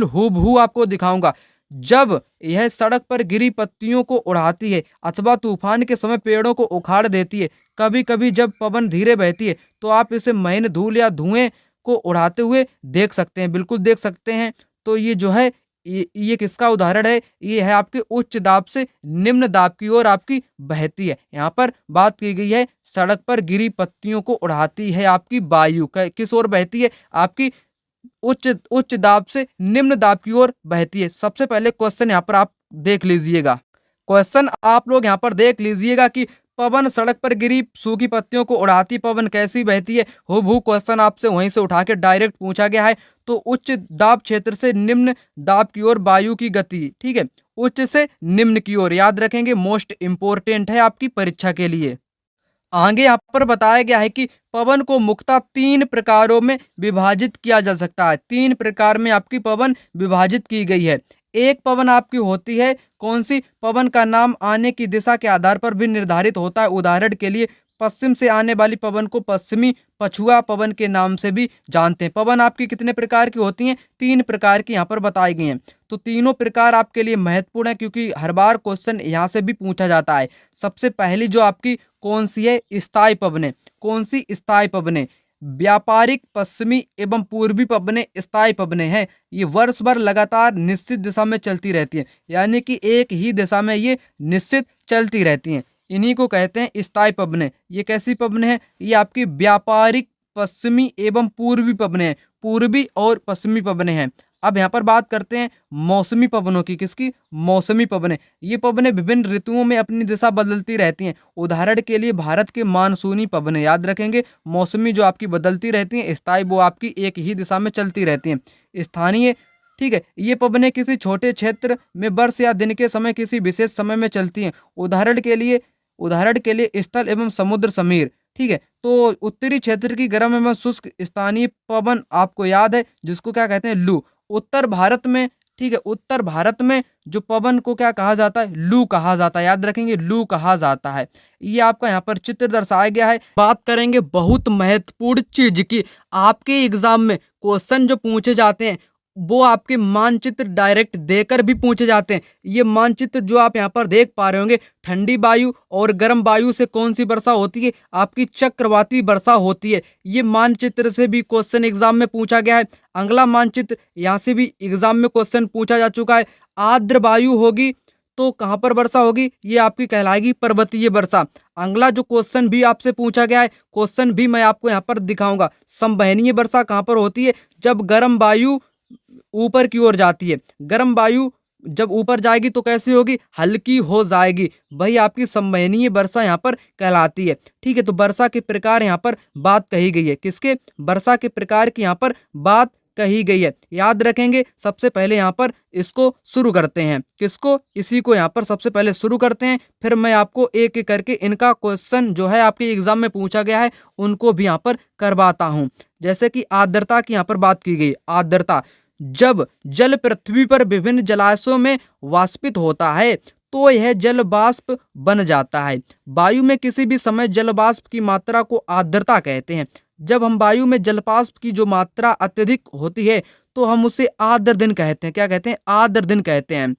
हूबहू आपको दिखाऊंगा। जब यह सड़क पर गिरी पत्तियों को उड़ाती है अथवा तूफान के समय पेड़ों को उखाड़ देती है। कभी कभी जब पवन धीरे बहती है तो आप इसे महीन धूल या धुएं को उड़ाते हुए देख सकते हैं, बिल्कुल देख सकते हैं। तो ये जो है ये किसका उदाहरण है? ये है आपके उच्च दाब से निम्न दाब की ओर आपकी बहती है। यहाँ पर बात की गई है सड़क पर गिरी पत्तियों को उड़ाती है आपकी वायु, किस ओर बहती है? आपकी उच्च दाब से निम्न दाब की ओर बहती है। सबसे पहले क्वेश्चन यहाँ पर आप देख लीजिएगा। क्वेश्चन आप लोग यहाँ पर देख लीजिएगा कि पवन सड़क पर गिरी सूखी पत्तियों को उड़ाती पवन कैसी बहती है। हूबहू क्वेश्चन आपसे वहीं से उठा के डायरेक्ट पूछा गया है। तो उच्च दाब क्षेत्र से निम्न दाब की ओर वायु की गति, ठीक है, उच्च से निम्न की ओर, याद रखेंगे, मोस्ट इंपोर्टेंट है आपकी परीक्षा के लिए। आगे यहाँ पर बताया गया है कि पवन को मुख्यतः 3 प्रकारों में विभाजित किया जा सकता है। 3 प्रकार में आपकी पवन विभाजित की गई है। एक पवन आपकी होती है कौन सी? पवन का नाम आने की दिशा के आधार पर भी निर्धारित होता है। उदाहरण के लिए पश्चिम से आने वाली पवन को पश्चिमी पछुआ पवन के नाम से भी जानते हैं। पवन आपकी कितने प्रकार की होती हैं? 3 प्रकार की यहाँ पर बताई गई हैं। तो तीनों प्रकार आपके लिए महत्वपूर्ण है क्योंकि हर बार क्वेश्चन यहाँ से भी पूछा जाता है। सबसे पहली जो आपकी कौन सी है? स्थायी पवनें। कौन सी? स्थायी पवनें। व्यापारिक पश्चिमी एवं पूर्वी पवनें स्थायी पवनें हैं। ये वर्ष भर लगातार निश्चित दिशा में चलती रहती हैं, यानी कि एक ही दिशा में ये निश्चित चलती रहती हैं। इन्हीं को कहते हैं स्थायी पवनें। ये कैसी पवनें हैं? ये आपकी व्यापारिक पश्चिमी एवं पूर्वी पवनें हैं, पूर्वी और पश्चिमी पवनें हैं। अब यहाँ पर बात करते हैं मौसमी पवनों की। किसकी? मौसमी पवनें। ये पवनें विभिन्न ऋतुओं में अपनी दिशा बदलती रहती हैं। उदाहरण के लिए भारत के मानसूनी पवनें, याद रखेंगे। मौसमी जो आपकी बदलती रहती हैं, स्थायी वो आपकी एक ही दिशा में चलती रहती हैं। स्थानीय, ठीक है, ये पवनें किसी छोटे क्षेत्र में वर्ष या दिन के समय किसी विशेष समय में चलती हैं। उदाहरण के लिए स्थल एवं समुद्र समीर, ठीक है। तो उत्तरी क्षेत्र की गर्म एवं शुष्क स्थानीय पवन आपको याद है, जिसको क्या कहते हैं? लू। उत्तर भारत में, ठीक है, उत्तर भारत में जो पवन को क्या कहा जाता है? लू कहा जाता है, याद रखेंगे, लू कहा जाता है। ये आपका यहाँ पर चित्र दर्शाया गया है। बात करेंगे बहुत महत्वपूर्ण चीज की। आपके एग्जाम में क्वेश्चन जो पूछे जाते हैं वो आपके मानचित्र डायरेक्ट देकर भी पूछे जाते हैं। ये मानचित्र जो आप यहाँ पर देख पा रहे होंगे, ठंडी वायु और गर्म वायु से कौन सी वर्षा होती है? आपकी चक्रवाती वर्षा होती है। ये मानचित्र से भी क्वेश्चन एग्जाम में पूछा गया है। अगला मानचित्र, यहाँ से भी एग्जाम में क्वेश्चन पूछा जा चुका है। आर्द्र वायु होगी तो कहाँ पर वर्षा होगी? ये आपकी कहलाएगी पर्वतीय वर्षा। अगला जो क्वेश्चन भी आपसे पूछा गया है, क्वेश्चन भी मैं आपको यहाँ पर दिखाऊंगा। संवहनीय वर्षा कहाँ पर होती है? जब गर्म वायु ऊपर की ओर जाती है। गर्म वायु जब ऊपर जाएगी तो कैसी होगी? हल्की हो जाएगी। वही आपकी संवहनीय वर्षा यहाँ पर कहलाती है। ठीक है, तो वर्षा के प्रकार यहाँ पर बात कही गई है। किसके? वर्षा के प्रकार की यहाँ पर बात कही गई है, याद रखेंगे। सबसे पहले यहाँ पर इसको शुरू करते हैं। किसको? इसी को यहाँ पर सबसे पहले शुरू करते हैं, फिर मैं आपको एक एक करके इनका क्वेश्चन जो है आपके एग्जाम में पूछा गया है उनको भी यहाँ पर करवाता हूँ। जैसे कि आर्द्रता की यहाँ पर बात की गई। आर्द्रता, जब जल पृथ्वी पर विभिन्न जलाशयों में वाष्पित होता है तो यह जल वाष्प बन जाता है। वायु में किसी भी समय जल वाष्प की मात्रा को आर्द्रता कहते हैं। जब हम वायु में जल वाष्प की जो मात्रा अत्यधिक होती है तो हम उसे आर्द्र दिन कहते हैं। क्या कहते हैं? आर्द्र दिन कहते हैं।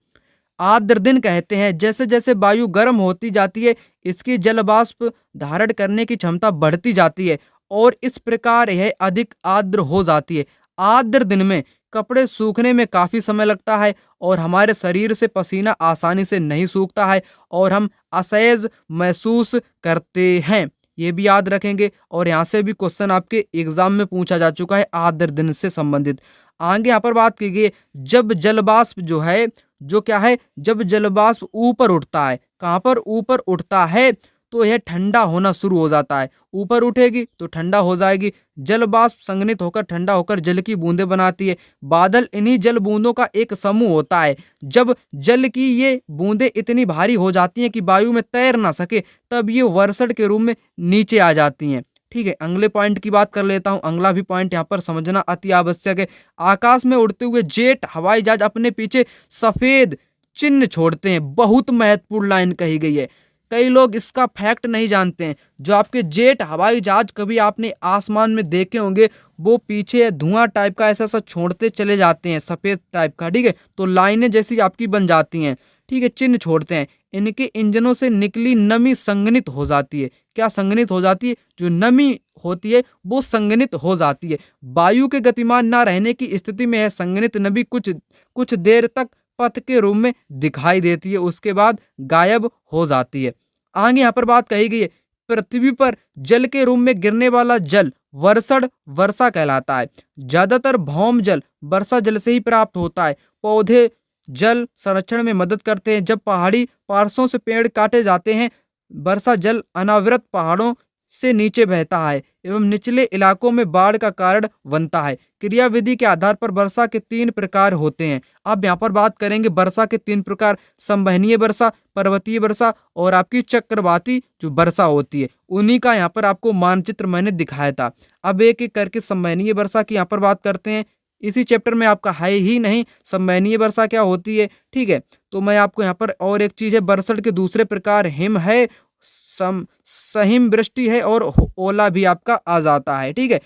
आर्द्र दिन कहते हैं। जैसे जैसे वायु गर्म होती जाती है इसकी जल वाष्प धारण करने की क्षमता बढ़ती जाती है और इस प्रकार यह अधिक आर्द्र हो जाती है। आर्द्र दिन में कपड़े सूखने में काफ़ी समय लगता है और हमारे शरीर से पसीना आसानी से नहीं सूखता है और हम असहज महसूस करते हैं। ये भी याद रखेंगे और यहाँ से भी क्वेश्चन आपके एग्जाम में पूछा जा चुका है आर्द्र दिन से संबंधित। आगे यहाँ पर बात की गई है, जब जलवाष्प जो है, जो क्या है, जब जलवाष्प ऊपर उठता है, कहाँ पर ऊपर उठता है, तो यह ठंडा होना शुरू हो जाता है। ऊपर उठेगी तो ठंडा हो जाएगी। जल वाष्प संघनित होकर ठंडा होकर जल की बूंदें बनाती है। बादल इन्हीं जल बूंदों का एक समूह होता है। जब जल की ये बूंदें इतनी भारी हो जाती हैं कि वायु में तैर ना सके, तब ये वर्षण के रूप में नीचे आ जाती हैं। ठीक है, अगले पॉइंट की बात कर लेता हूं। अगला भी पॉइंट यहाँ पर समझना अति आवश्यक है। आकाश में उड़ते हुए जेट हवाई जहाज अपने पीछे सफेद चिन्ह छोड़ते हैं। बहुत महत्वपूर्ण लाइन कही गई है। कई लोग इसका फैक्ट नहीं जानते हैं। जो आपके जेट हवाई जहाज कभी आपने आसमान में देखे होंगे, वो पीछे धुआं टाइप का ऐसा छोड़ते चले जाते हैं, सफेद टाइप का। ठीक है, तो लाइनें जैसी आपकी बन जाती हैं। ठीक है, चिन्ह छोड़ते हैं। इनके इंजनों से निकली नमी संघनित हो जाती है। क्या संघनित हो जाती है? जो नमी होती है वो संघनित हो जाती है। वायु के गतिमान ना रहने की स्थिति में है संघनित नमी कुछ देर तक पथ के रूप में दिखाई देती है, उसके बाद गायब हो जाती है। आगे यहाँ पर बात कही गई है, पृथ्वी पर जल के रूप में गिरने वाला जल वर्षा कहलाता है। ज्यादातर भौम जल वर्षा जल से ही प्राप्त होता है। पौधे जल संरक्षण में मदद करते हैं। जब पहाड़ी पार्श्वों से पेड़ काटे जाते हैं, वर्षा जल अनावृत पहाड़ों से नीचे बहता है एवं निचले इलाकों में बाढ़ का कारण बनता है। क्रियाविधि के आधार पर वर्षा के 3 प्रकार होते हैं। अब यहाँ पर बात करेंगे वर्षा के 3 प्रकार, संवहनीय वर्षा, पर्वतीय वर्षा और आपकी चक्रवाती जो वर्षा होती है। उन्हीं का यहाँ पर आपको मानचित्र मैंने दिखाया था। अब एक एक करके संवहनीय वर्षा की यहाँ पर बात करते हैं। इसी चैप्टर में आपका है ही नहीं संवहनीय वर्षा क्या होती है। ठीक है, तो मैं आपको यहाँ पर और एक चीज है, वर्षण के दूसरे प्रकार हिम है, सहिम वृष्टि है और ओला भी आपका आ जाता है। ठीक है,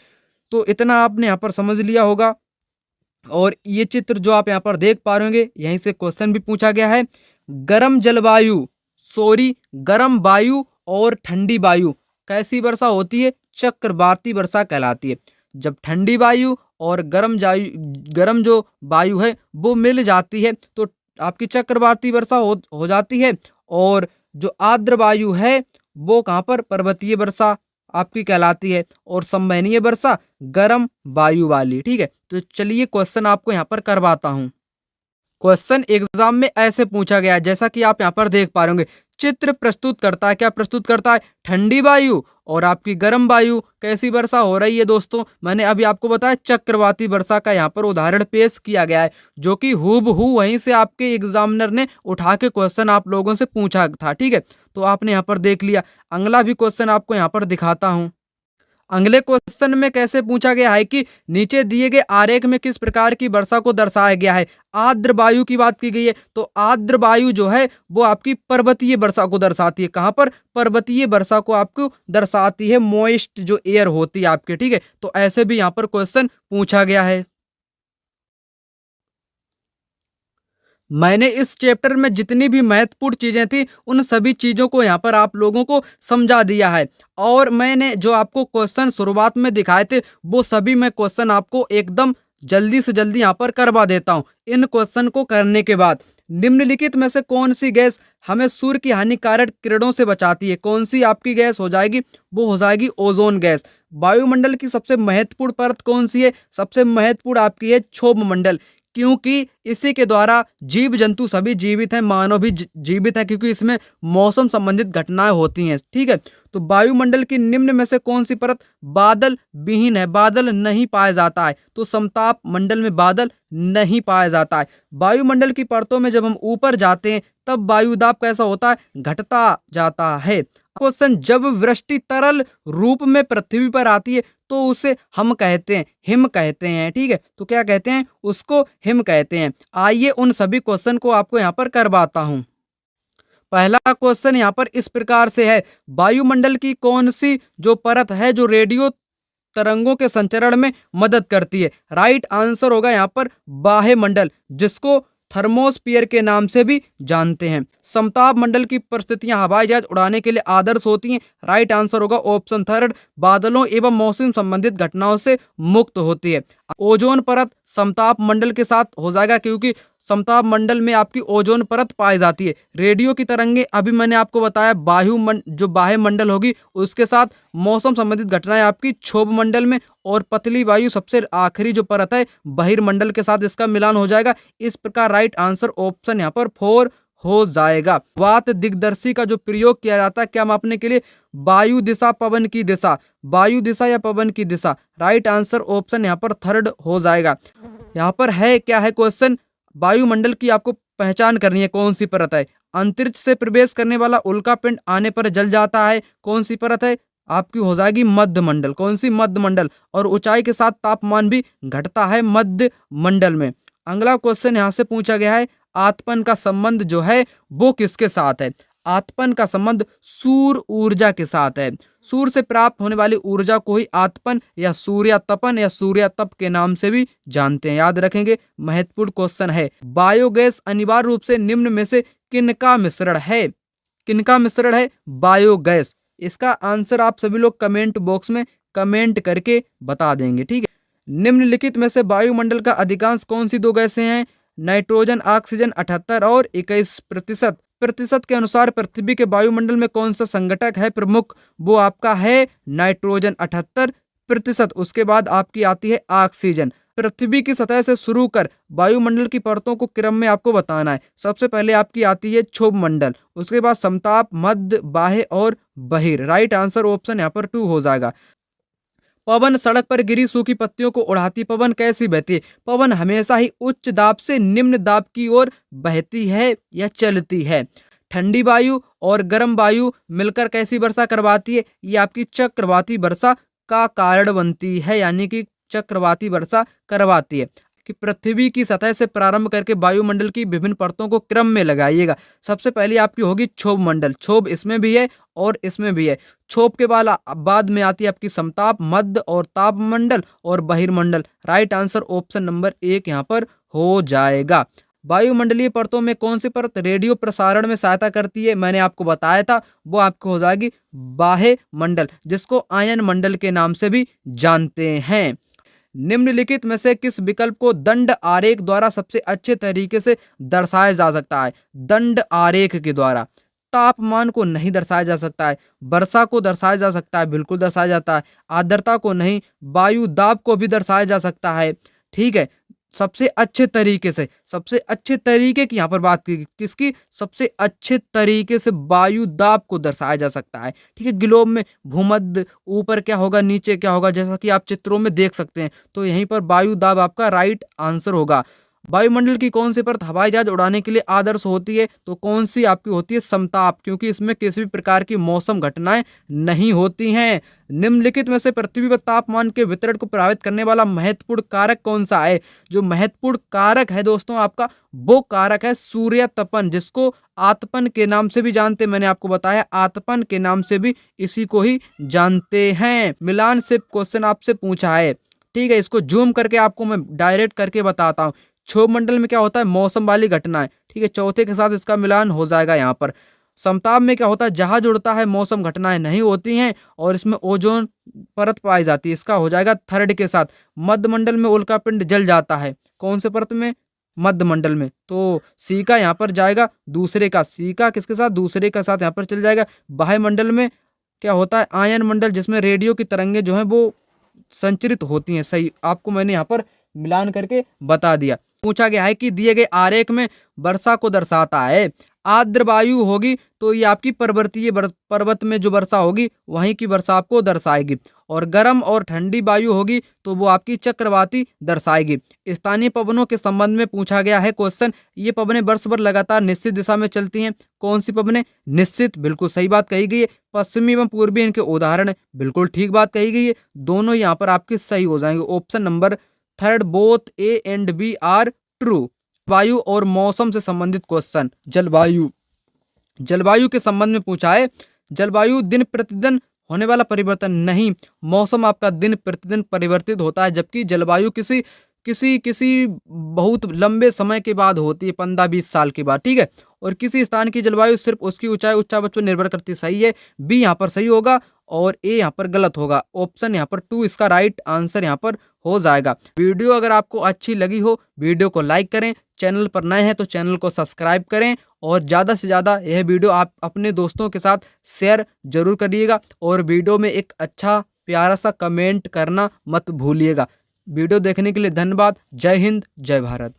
तो इतना आपने यहाँ पर समझ लिया होगा। और ये चित्र जो आप यहाँ पर देख पा रहे होंगे, यहीं से क्वेश्चन भी पूछा गया है। गर्म वायु और ठंडी वायु कैसी वर्षा होती है? चक्रवाती वर्षा कहलाती है। जब ठंडी वायु और गर्म जो वायु है वो मिल जाती है तो आपकी चक्रवाती वर्षा हो जाती है। और जो आर्द्र वायु है वो कहाँ पर? पर्वतीय वर्षा आपकी कहलाती है। और संवहनीय वर्षा गर्म वायु वाली। ठीक है, तो चलिए क्वेश्चन आपको यहाँ पर करवाता हूँ। क्वेश्चन एग्जाम में ऐसे पूछा गया, जैसा कि आप यहाँ पर देख पा रहे होंगे। चित्र प्रस्तुत करता है, क्या प्रस्तुत करता है? ठंडी वायु और आपकी गर्म वायु कैसी वर्षा हो रही है। दोस्तों, मैंने अभी आपको बताया चक्रवाती वर्षा का यहाँ पर उदाहरण पेश किया गया है, जो कि हूबहू वहीं से आपके एग्जामिनर ने उठा के क्वेश्चन आप लोगों से पूछा था। ठीक है, तो आपने यहाँ पर देख लिया। अगला भी क्वेश्चन आपको यहाँ पर दिखाता हूँ। अगले क्वेश्चन में कैसे पूछा गया है कि नीचे दिए गए आरेख में किस प्रकार की वर्षा को दर्शाया गया है। आर्द्र वायु की बात की गई है, तो आर्द्र वायु जो है वो आपकी पर्वतीय वर्षा को दर्शाती है। कहाँ पर? पर्वतीय वर्षा को आपको दर्शाती है, मॉइस्ट जो एयर होती है आपके। ठीक है, तो ऐसे भी यहाँ पर क्वेश्चन पूछा गया है। मैंने इस चैप्टर में जितनी भी महत्वपूर्ण चीजें थी उन सभी चीजों को यहाँ पर आप लोगों को समझा दिया है। और मैंने जो आपको क्वेश्चन शुरुआत में दिखाए थे वो सभी मैं क्वेश्चन आपको एकदम जल्दी से जल्दी यहाँ पर करवा देता हूँ। इन क्वेश्चन को करने के बाद निम्नलिखित में से कौन सी गैस हमें सूर्य की हानिकारक किरणों से बचाती है? कौन सी आपकी गैस हो जाएगी? वो हो जाएगी ओजोन गैस। वायुमंडल की सबसे महत्वपूर्ण परत कौन सी है? सबसे महत्वपूर्ण आपकी है क्षोभ मंडल, क्योंकि इसी के द्वारा जीव जंतु सभी जीवित हैं, मानव भी जीवित है, क्योंकि इसमें मौसम संबंधित घटनाएं होती हैं। ठीक है, तो वायुमंडल की निम्न में से कौन सी परत बादल विहीन है? बादल नहीं पाया जाता है, तो समताप मंडल में बादल नहीं पाया जाता है। वायुमंडल की परतों में जब हम ऊपर जाते हैं तब वायुदाब कैसा होता है? घटता जाता है। क्वेश्चन, जब वृष्टि तरल रूप में पृथ्वी पर आती है तो उसे हम कहते हैं, हिम कहते हैं। ठीक है, तो क्या कहते हैं? उसको हिम कहते हैं। आइए उन सभी क्वेश्चन को आपको यहाँ पर करवाता हूँ। पहला क्वेश्चन यहाँ पर इस प्रकार से है, वायुमंडल की कौन सी जो परत है जो रेडियो तरंगों के संचरण में मदद करती है? राइट आंसर होगा यहाँ पर बाह्य मंडल, जिसको थर्मोस्फीयर के नाम से भी जानते हैं। समताप मंडल की परिस्थितियां हवाई जहाज उड़ाने के लिए आदर्श होती हैं। राइट आंसर होगा ऑप्शन थर्ड, बादलों एवं मौसम संबंधित घटनाओं से मुक्त होती है। ओजोन परत समताप मंडल के साथ हो जाएगा, क्योंकि समताप मंडल में आपकी ओजोन परत पाई जाती है। रेडियो की तरंगे अभी मैंने आपको बताया जो बाह्य मंडल होगी उसके साथ। मौसम संबंधित घटनाएं आपकी क्षोभ मंडल में, और पतली वायु सबसे आखिरी जो परत है बहिर्मंडल के साथ इसका मिलान हो जाएगा। इस प्रकार राइट आंसर ऑप्शन यहाँ पर 4 हो जाएगा। वात दिग्दर्शी का जो प्रयोग किया जाता है क्या मापने के लिए? वायु दिशा, पवन की दिशा, वायु दिशा या पवन की दिशा। राइट आंसर ऑप्शन यहाँ पर 3rd हो जाएगा। यहाँ पर है क्या है क्वेश्चन, वायुमंडल की आपको पहचान करनी है कौन सी परत है। अंतरिक्ष से प्रवेश करने वाला उल्का पिंड आने पर जल जाता है, कौन सी परत है? आपकी हो जाएगी मध्य मंडल। कौन सी? मध्य मंडल। और ऊंचाई के साथ तापमान भी घटता है मध्य मंडल में। अगला क्वेश्चन यहाँ से पूछा गया है, आतपन का संबंध जो है वो किसके साथ है? आतपन का संबंध सूर्य ऊर्जा के साथ है। सूर्य से प्राप्त होने वाली ऊर्जा को ही आतपन या सूर्यातपन या सूर्यातप के नाम से भी जानते हैं, याद रखेंगे। महत्वपूर्ण क्वेश्चन है। बायोगैस अनिवार्य रूप से निम्न में से किनका मिश्रण है? किनका मिश्रण है बायोगैस? इसका आंसर आप सभी लोग कमेंट बॉक्स में कमेंट करके बता देंगे, ठीक है। निम्नलिखित में से वायुमंडल का अधिकांश कौन सी 2 गैसें हैं? नाइट्रोजन, ऑक्सीजन 78 और 21%। प्रतिशत के अनुसार पृथ्वी के वायुमंडल में कौन सा संघटक है प्रमुख? वो आपका है नाइट्रोजन 78%। उसके बाद आपकी आती है ऑक्सीजन। पृथ्वी की सतह से शुरू कर वायुमंडल की परतों को क्रम में आपको बताना है। सबसे पहले आपकी आती है क्षोभ मंडल, उसके बाद समताप, मध्य, बाह्य और बहिर। राइट आंसर ऑप्शन यहाँ पर 2 हो जाएगा। पवन सड़क पर गिरी सूखी पत्तियों को उड़ाती पवन कैसी बहती है? पवन हमेशा ही उच्च दाब से निम्न दाब की ओर बहती है या चलती है। ठंडी वायु और गर्म वायु मिलकर कैसी वर्षा करवाती है? ये आपकी चक्रवाती वर्षा का कारण बनती है, यानी कि चक्रवाती वर्षा करवाती है। कि पृथ्वी की सतह से प्रारंभ करके वायुमंडल की विभिन्न परतों को क्रम में लगाइएगा। सबसे पहले आपकी होगी क्षोभ मंडल। क्षोभ इसमें भी है और इसमें भी है। क्षोभ के बाद में आती है आपकी समताप, मध्य और ताप मंडल और बहिर्मंडल। राइट आंसर ऑप्शन नंबर 1 यहाँ पर हो जाएगा। वायुमंडलीय परतों में कौन सी परत रेडियो प्रसारण में सहायता करती है? मैंने आपको बताया था, वो आपको हो जाएगी बाह्य मंडल, जिसको आयन मंडल के नाम से भी जानते हैं। निम्नलिखित में से किस विकल्प को दंड आरेख द्वारा सबसे अच्छे तरीके से दर्शाया जा सकता है? दंड आरेख के द्वारा तापमान को नहीं दर्शाया जा सकता है, वर्षा को दर्शाया जा सकता है, बिल्कुल दर्शाया जाता है, आर्द्रता को नहीं, वायु दाब को भी दर्शाया जा सकता है, ठीक है। सबसे अच्छे तरीके से, सबसे अच्छे तरीके की यहाँ पर बात की किसकी? सबसे अच्छे तरीके से वायु दाब को दर्शाया जा सकता है, ठीक है। ग्लोब में भूमध्य, ऊपर क्या होगा, नीचे क्या होगा, जैसा कि आप चित्रों में देख सकते हैं। तो यहीं पर वायु दाब आपका राइट आंसर होगा। वायुमंडल की कौन सी परत हवाई जहाज उड़ाने के लिए आदर्श होती है? तो कौन सी आपकी होती है? समताप, क्योंकि इसमें किसी भी प्रकार की मौसम घटनाएं नहीं होती हैं। निम्नलिखित में से पृथ्वी पर तापमान के वितरण को प्रभावित करने वाला महत्वपूर्ण कारक कौन सा है? जो महत्वपूर्ण कारक है दोस्तों आपका, वो कारक है सूर्यातपन, जिसको आतपन के नाम से भी जानते हैं। मैंने आपको बताया आतपन के नाम से भी इसी को ही जानते हैं। मिलान से क्वेश्चन आपसे पूछा है, ठीक है। इसको जूम करके आपको मैं डायरेक्ट करके बताता हूँ। क्षोभ मंडल में क्या होता है? मौसम वाली घटनाएं, ठीक है। चौथे के साथ इसका मिलान हो जाएगा यहाँ पर। समताप में क्या होता है? जहाज उड़ता है, मौसम घटनाएं नहीं होती हैं, और इसमें ओजोन परत पाई जाती है, इसका हो जाएगा 3rd के साथ। मध्य मंडल में उल्का पिंड जल जाता है, कौन से परत में? मध्य मंडल में। तो सी का यहाँ पर जाएगा दूसरे का। सी का किसके साथ? दूसरे का साथ यहाँ पर चल जाएगा। बाह्य मंडल में क्या होता है? आयन मंडल, जिसमें रेडियो की तरंगे जो है वो संचरित होती हैं। सही, आपको मैंने यहाँ पर मिलान करके बता दिया। पूछा गया है कि दिए गए आरेख में वर्षा को दर्शाता है। आर्द्र वायु होगी तो ये आपकी पर्वतीय पर्वत में जो वर्षा होगी वहीं की वर्षा आपको दर्शाएगी, और गर्म और ठंडी वायु होगी तो वो आपकी चक्रवाती दर्शाएगी। स्थानीय पवनों के संबंध में पूछा गया है क्वेश्चन। ये पवनें वर्ष भर लगातार निश्चित दिशा में चलती हैं। कौन सी पवनें? निश्चित, बिल्कुल सही बात कही गई है। पश्चिमी एवं पूर्वी इनके उदाहरण है, बिल्कुल ठीक बात कही गई है। दोनों यहाँ पर आपके सही हो जाएंगे। Option number 3 both A and B are true. वायु और मौसम से संबंधित क्वेश्चन। जलवायु, जलवायु के संबंध में पूछा है। जलवायु दिन प्रतिदिन होने वाला परिवर्तन नहीं, मौसम आपका दिन प्रतिदिन परिवर्तित होता है, जबकि जलवायु किसी किसी किसी बहुत लंबे समय के बाद होती है, 15-20 साल के बाद, ठीक है। और किसी स्थान की जलवायु सिर्फ उसकी ऊंचाई उच्चावच पर निर्भर करती है। सही है, बी यहाँ पर सही होगा और ए यहाँ पर गलत होगा। ऑप्शन यहाँ पर 2 इसका राइट आंसर यहाँ पर हो जाएगा। वीडियो अगर आपको अच्छी लगी हो, वीडियो को लाइक करें, चैनल पर नए हैं तो चैनल को सब्सक्राइब करें और ज़्यादा से ज़्यादा यह वीडियो आप अपने दोस्तों के साथ शेयर जरूर करिएगा और वीडियो में एक अच्छा प्यारा सा कमेंट करना मत भूलिएगा। वीडियो देखने के लिए धन्यवाद। जय हिंद, जय भारत।